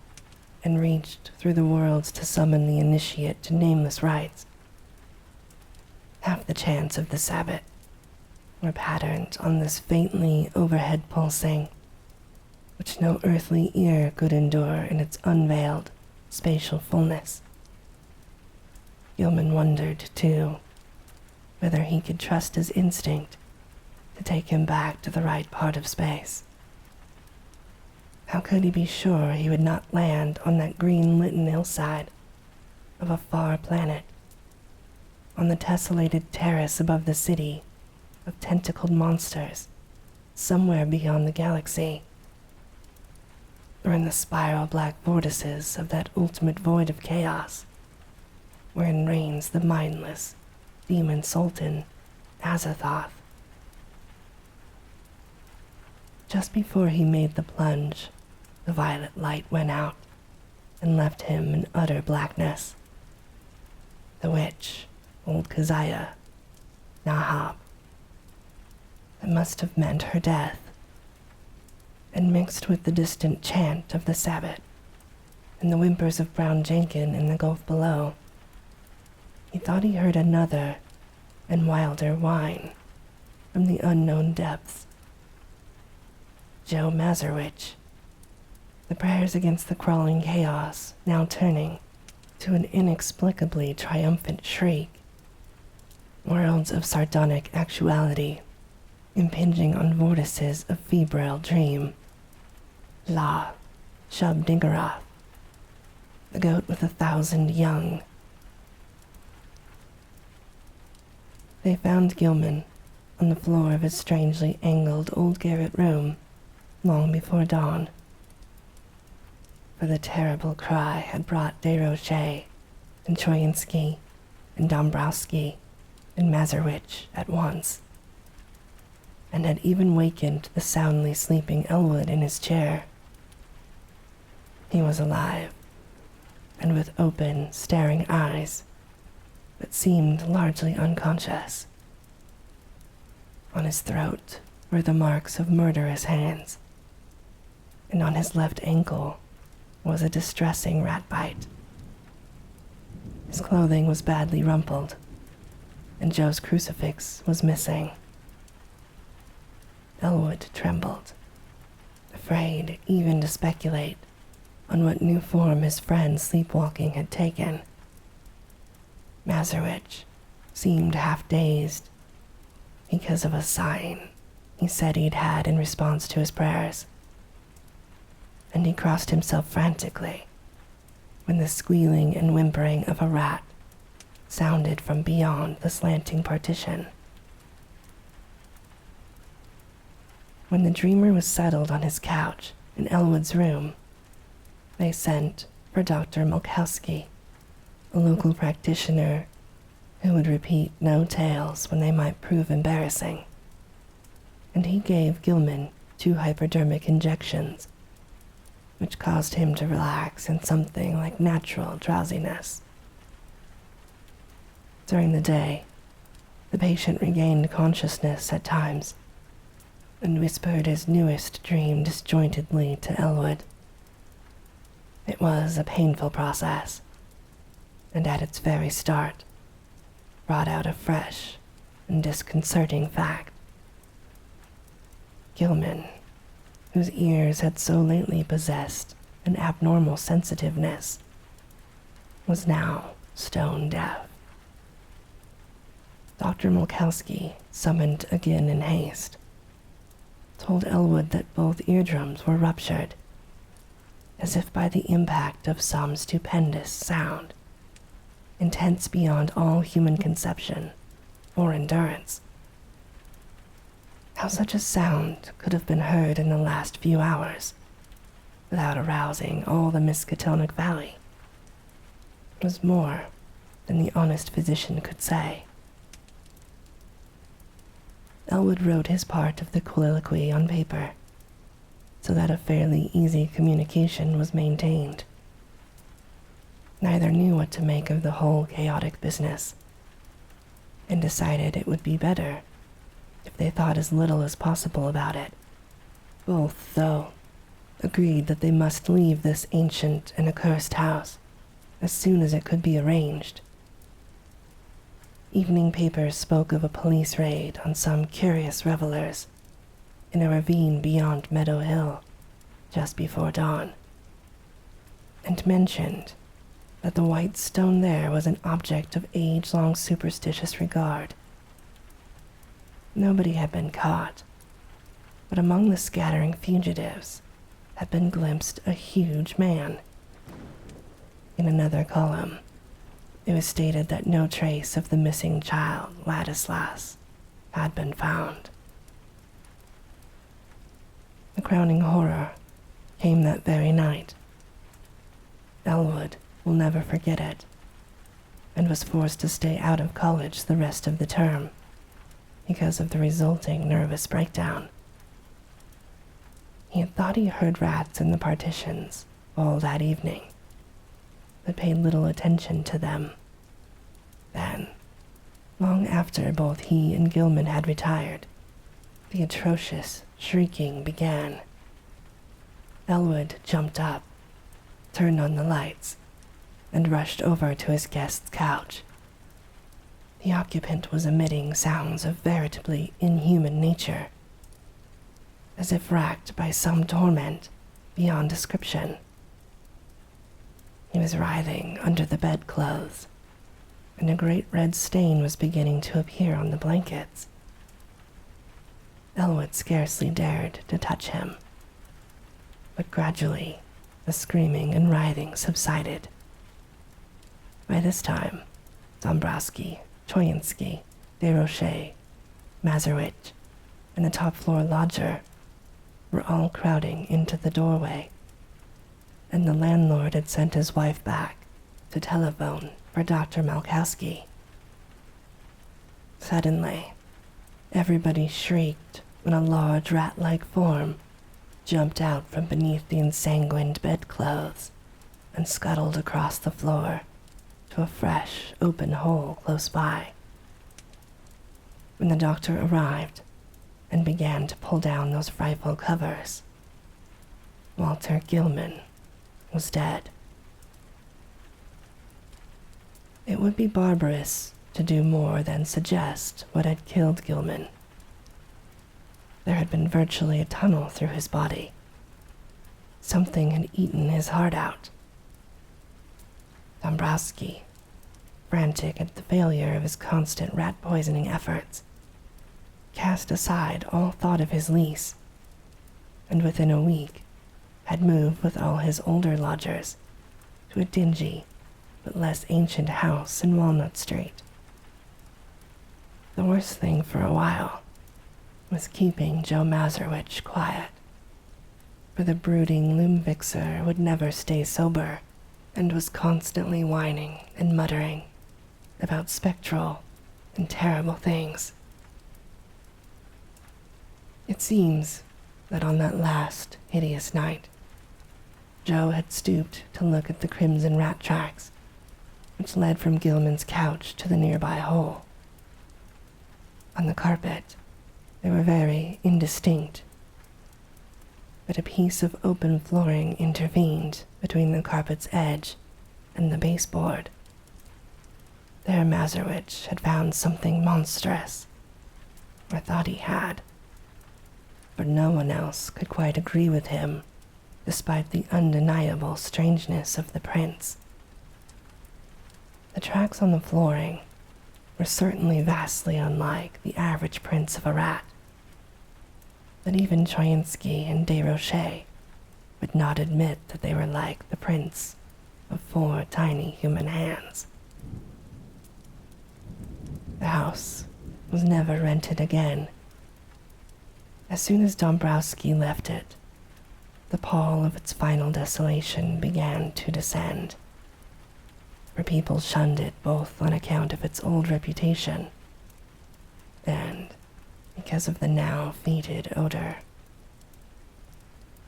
and reached through the worlds to summon the initiate to nameless rites. Half the chants of the Sabbath were patterned on this faintly overhead pulsing, which no earthly ear could endure in its unveiled, spatial fullness. Gilman wondered, too, whether he could trust his instinct to take him back to the right part of space. How could he be sure he would not land on that green-litten hillside of a far planet, on the tessellated terrace above the city of tentacled monsters somewhere beyond the galaxy, or in the spiral black vortices of that ultimate void of chaos wherein reigns the mindless demon sultan Azathoth? Just before he made the plunge, the violet light went out and left him in utter blackness. The witch, old Keziah, Nahab, that must have meant her death, and mixed with the distant chant of the Sabbath and the whimpers of Brown Jenkin in the gulf below, he thought he heard another and wilder whine from the unknown depths. Joe Mazurwitch, the prayers against the crawling chaos now turning to an inexplicably triumphant shriek, worlds of sardonic actuality impinging on vortices of febrile dream. La Shub-Niggurath, the goat with 1,000 young. They found Gilman on the floor of his strangely angled old garret room long before dawn, for the terrible cry had brought Desrochers and Troyansky and Dombrowski and Mazurwitch at once, and had even wakened the soundly sleeping Elwood in his chair. He was alive, and with open, staring eyes, but seemed largely unconscious. On his throat were the marks of murderous hands, and on his left ankle was a distressing rat bite. His clothing was badly rumpled, and Joe's crucifix was missing. Elwood trembled, afraid even to speculate on what new form his friend's sleepwalking had taken. Mazurwitch seemed half dazed because of a sign he said he'd had in response to his prayers, and he crossed himself frantically when the squealing and whimpering of a rat sounded from beyond the slanting partition. When the dreamer was settled on his couch in Elwood's room, They sent for Dr. Mulkowski, a local practitioner who would repeat no tales when they might prove embarrassing, and he gave Gilman 2 hypodermic injections, which caused him to relax in something like natural drowsiness. During the day, the patient regained consciousness at times and whispered his newest dream disjointedly to Elwood. It was a painful process, and at its very start, brought out a fresh and disconcerting fact. Gilman, whose ears had so lately possessed an abnormal sensitiveness, was now stone deaf. Dr. Mulkowski, summoned again in haste, told Elwood that both eardrums were ruptured, as if by the impact of some stupendous sound, intense beyond all human conception or endurance. How such a sound could have been heard in the last few hours without arousing all the Miskatonic Valley was more than the honest physician could say. Elwood wrote his part of the colloquy on paper so that a fairly easy communication was maintained. Neither knew what to make of the whole chaotic business, and decided it would be better if they thought as little as possible about it. Both, though, agreed that they must leave this ancient and accursed house as soon as it could be arranged. Evening papers spoke of a police raid on some curious revelers in a ravine beyond Meadow Hill just before dawn, and mentioned that the white stone there was an object of age-long superstitious regard. Nobody had been caught, but among the scattering fugitives had been glimpsed a huge man. In another column, it was stated that no trace of the missing child, Ladislas, had been found. The crowning horror came that very night. Elwood will never forget it, and was forced to stay out of college the rest of the term because of the resulting nervous breakdown. He had thought he heard rats in the partitions all that evening, but paid little attention to them. Then, long after both he and Gilman had retired, the atrocious shrieking began. Elwood jumped up, turned on the lights, and rushed over to his guest's couch. The occupant was emitting sounds of veritably inhuman nature, as if racked by some torment beyond description. He was writhing under the bedclothes, and a great red stain was beginning to appear on the blankets. Elwood scarcely dared to touch him, but gradually the screaming and writhing subsided. By this time, Dombrowski, Choyinski, Desrochers, Mazurich, and the top-floor lodger were all crowding into the doorway, and the landlord had sent his wife back to telephone for Dr. Malkowski. Suddenly, everybody shrieked when a large rat-like form jumped out from beneath the ensanguined bedclothes and scuttled across the floor to a fresh, open hole close by. When the doctor arrived and began to pull down those frightful covers, Walter Gilman was dead. It would be barbarous to do more than suggest what had killed Gilman. There had been virtually a tunnel through his body. Something had eaten his heart out. Dombrowski, frantic at the failure of his constant rat-poisoning efforts, cast aside all thought of his lease, and within a week had moved with all his older lodgers to a dingy but less ancient house in Walnut Street. The worst thing for a while was keeping Joe Mazurich quiet, for the brooding loom fixer would never stay sober and was constantly whining and muttering about spectral and terrible things. It seems that on that last hideous night, Joe had stooped to look at the crimson rat tracks which led from Gilman's couch to the nearby hole. On the carpet, they were very indistinct, but a piece of open flooring intervened between the carpet's edge and the baseboard. There Mazurwitch had found something monstrous, or thought he had, but no one else could quite agree with him, despite the undeniable strangeness of the prints. The tracks on the flooring were certainly vastly unlike the average prints of a rat, but even Troinsky and Desrochers would not admit that they were like the prints of 4 tiny human hands. The house was never rented again. As soon as Dombrowski left it, the pall of its final desolation began to descend, for people shunned it both on account of its old reputation and because of the now fetid odor.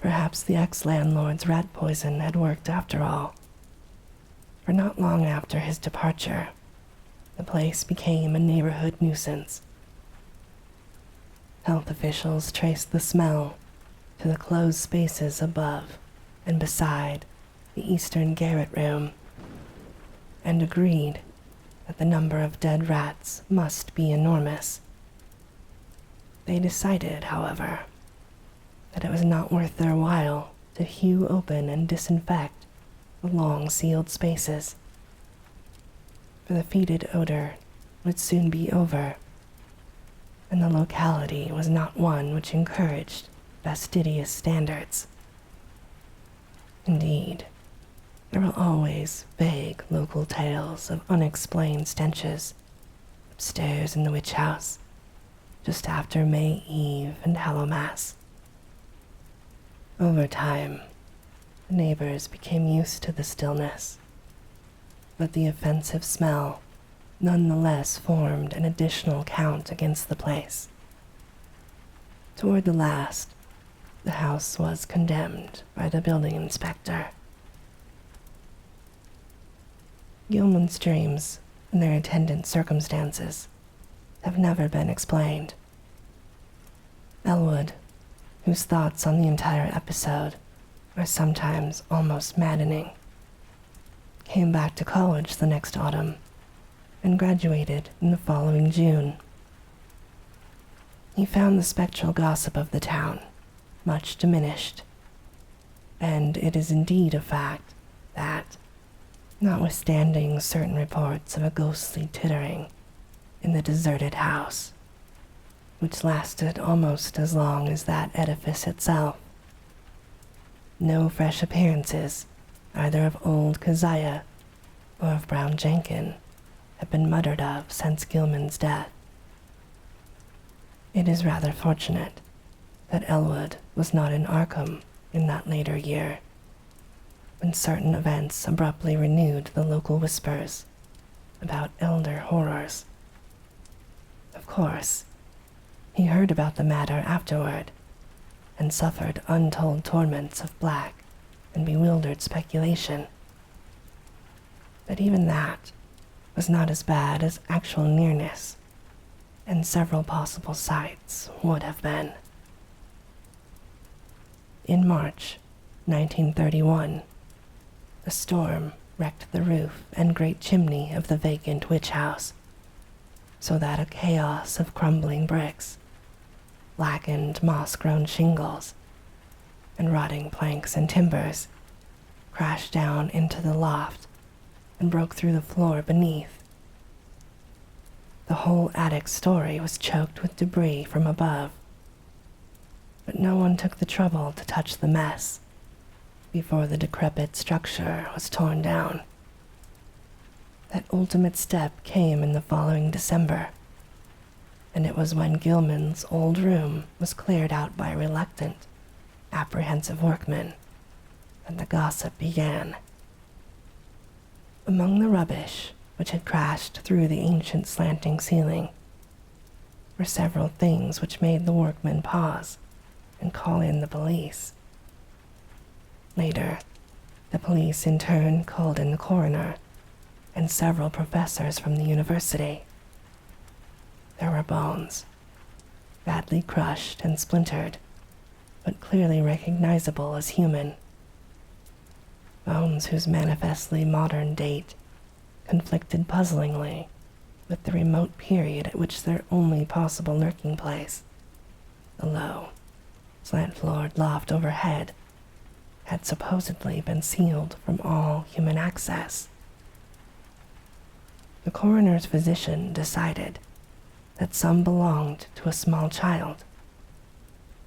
Perhaps the ex-landlord's rat poison had worked after all, for not long after his departure, the place became a neighborhood nuisance. Health officials traced the smell to the closed spaces above and beside the eastern garret room, and agreed that the number of dead rats must be enormous. They decided, however, that it was not worth their while to hew open and disinfect the long sealed spaces, for the fetid odor would soon be over, and the locality was not one which encouraged fastidious standards. Indeed, there were always vague local tales of unexplained stenches upstairs in the witch house just after May Eve and Hallowmass. Over time, the neighbors became used to the stillness, but the offensive smell nonetheless formed an additional count against the place. Toward the last, the house was condemned by the building inspector. Gilman's dreams and their attendant circumstances have never been explained. Elwood, whose thoughts on the entire episode are sometimes almost maddening, came back to college the next autumn and graduated in the following June. He found the spectral gossip of the town much diminished, and it is indeed a fact that, notwithstanding certain reports of a ghostly tittering in the deserted house, which lasted almost as long as that edifice itself, no fresh appearances, either of old Keziah or of Brown Jenkin, have been muttered of since Gilman's death. It is rather fortunate that Elwood was not in Arkham in that later year, when certain events abruptly renewed the local whispers about elder horrors. Of course, he heard about the matter afterward, and suffered untold torments of black and bewildered speculation. But even that was not as bad as actual nearness, and several possible sites would have been. In March 1931, a storm wrecked the roof and great chimney of the vacant witch house, so that a chaos of crumbling bricks, blackened moss-grown shingles, and rotting planks and timbers crashed down into the loft and broke through the floor beneath. The whole attic story was choked with debris from above, but no one took the trouble to touch the mess before the decrepit structure was torn down. That ultimate step came in the following December, and it was when Gilman's old room was cleared out by reluctant apprehensive workmen that the gossip began. Among the rubbish which had crashed through the ancient slanting ceiling were several things which made the workmen pause and call in the police. Later, the police in turn called in the coroner and several professors from the university. There were bones, badly crushed and splintered, but clearly recognizable as human. Bones whose manifestly modern date conflicted puzzlingly with the remote period at which their only possible lurking place, the low, slant-floored loft overhead, had supposedly been sealed from all human access. The coroner's physician decided that some belonged to a small child,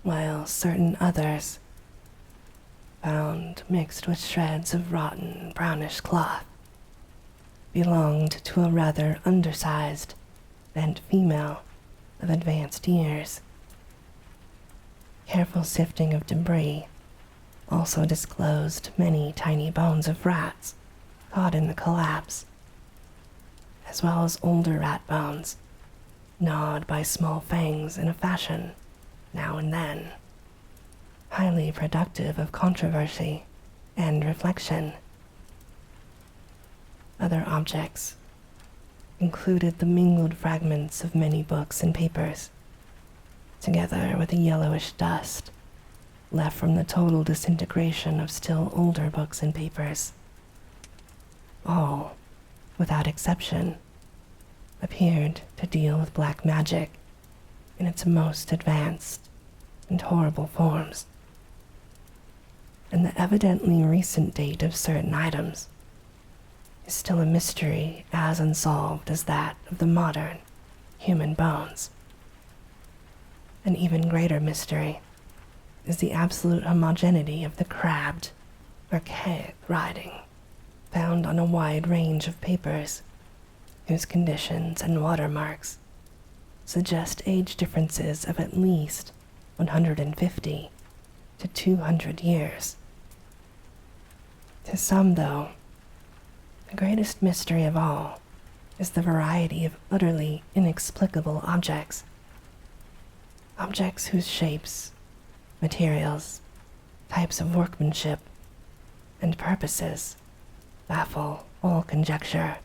while certain others, found mixed with shreds of rotten brownish cloth, belonged to a rather undersized, bent female of advanced years. Careful sifting of debris also disclosed many tiny bones of rats caught in the collapse, as well as older rat bones, gnawed by small fangs in a fashion, now and then, highly productive of controversy and reflection. Other objects included the mingled fragments of many books and papers, together with a yellowish dust left from the total disintegration of still older books and papers. All, without exception, appeared to deal with black magic in its most advanced and horrible forms. And the evidently recent date of certain items is still a mystery as unsolved as that of the modern human bones. An even greater mystery is the absolute homogeneity of the crabbed, archaic writing found on a wide range of papers, whose conditions and watermarks suggest age differences of at least 150 to 200 years. To some, though, the greatest mystery of all is the variety of utterly inexplicable objects. Objects whose shapes, materials, types of workmanship, and purposes baffle all conjecture.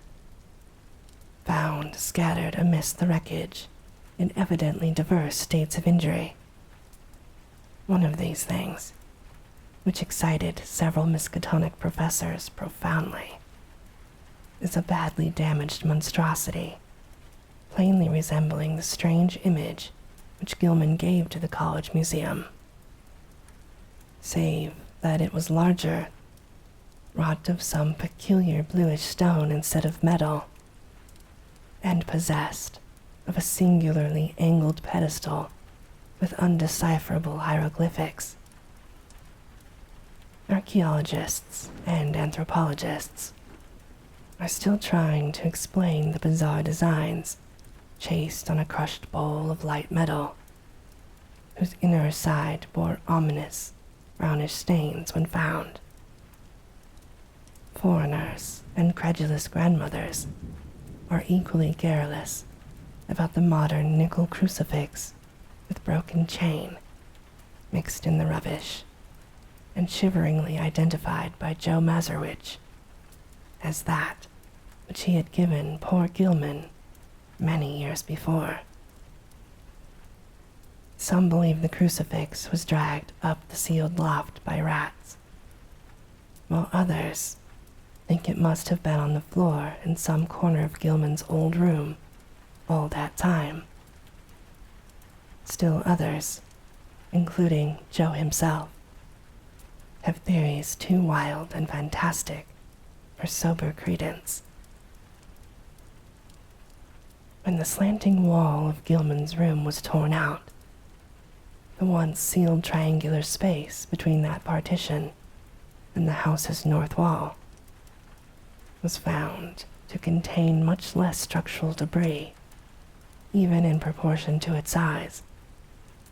Found scattered amidst the wreckage in evidently diverse states of injury. One of these things, which excited several Miskatonic professors profoundly, is a badly damaged monstrosity, plainly resembling the strange image which Gilman gave to the college museum, save that it was larger, wrought of some peculiar bluish stone instead of metal, and possessed of a singularly angled pedestal with undecipherable hieroglyphics. Archaeologists and anthropologists are still trying to explain the bizarre designs chased on a crushed bowl of light metal, whose inner side bore ominous brownish stains when found. Foreigners and credulous grandmothers are equally garrulous about the modern nickel crucifix with broken chain mixed in the rubbish and shiveringly identified by Joe Mazurwich as that which he had given poor Gilman many years before. Some believe the crucifix was dragged up the sealed loft by rats, while others think it must have been on the floor in some corner of Gilman's old room all that time. Still others, including Joe himself, have theories too wild and fantastic for sober credence. When the slanting wall of Gilman's room was torn out, the once sealed triangular space between that partition and the house's north wall was found to contain much less structural debris, even in proportion to its size,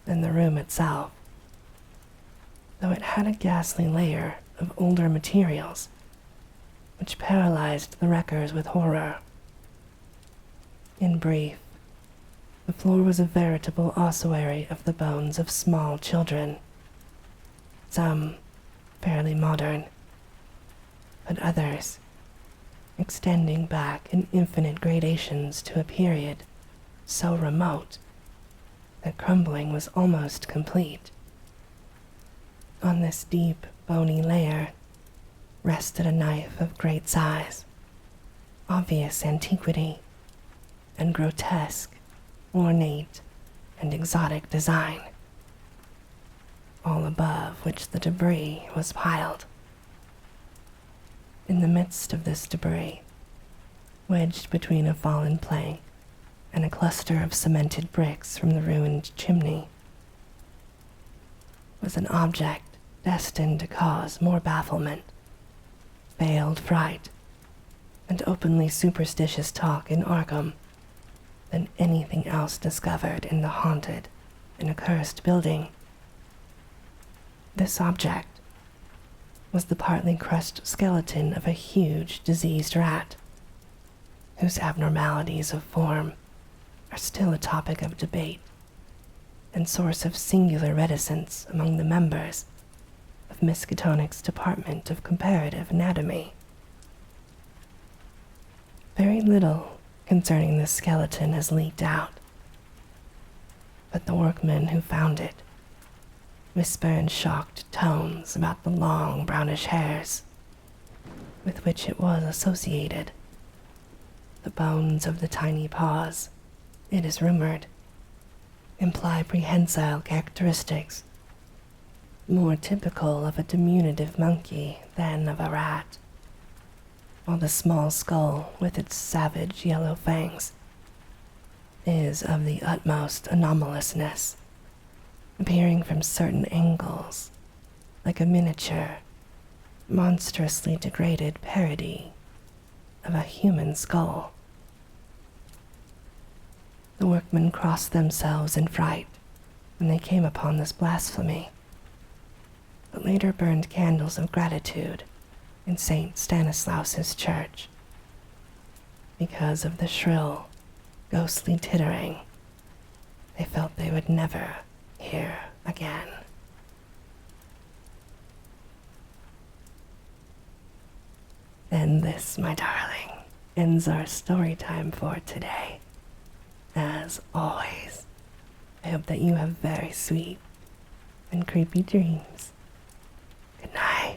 than the room itself. though it had a ghastly layer of older materials, which paralyzed the wreckers with horror. In brief, the floor was a veritable ossuary of the bones of small children, some fairly modern, but others extending back in infinite gradations to a period so remote that crumbling was almost complete. On this deep, bony layer rested a knife of great size, obvious antiquity, and grotesque, ornate, and exotic design, all above which the debris was piled. In the midst of this debris, wedged between a fallen plank and a cluster of cemented bricks from the ruined chimney, was an object destined to cause more bafflement, veiled fright, and openly superstitious talk in Arkham than anything else discovered in the haunted and accursed building. This object was the partly crushed skeleton of a huge diseased rat, whose abnormalities of form are still a topic of debate and source of singular reticence among the members of Miskatonic's Department of Comparative Anatomy. Very little concerning this skeleton has leaked out, but the workmen who found it whisper in shocked tones about the long brownish hairs with which it was associated. The bones of the tiny paws, it is rumored, imply prehensile characteristics more typical of a diminutive monkey than of a rat, while the small skull with its savage yellow fangs is of the utmost anomalousness, appearing from certain angles like a miniature, monstrously degraded parody of a human skull. The workmen crossed themselves in fright when they came upon this blasphemy, but later burned candles of gratitude in St. Stanislaus's church because of the shrill, ghostly tittering they felt they would never hear again. And this, my darling, ends our story time for today. As always, I hope that you have very sweet and creepy dreams. Good night.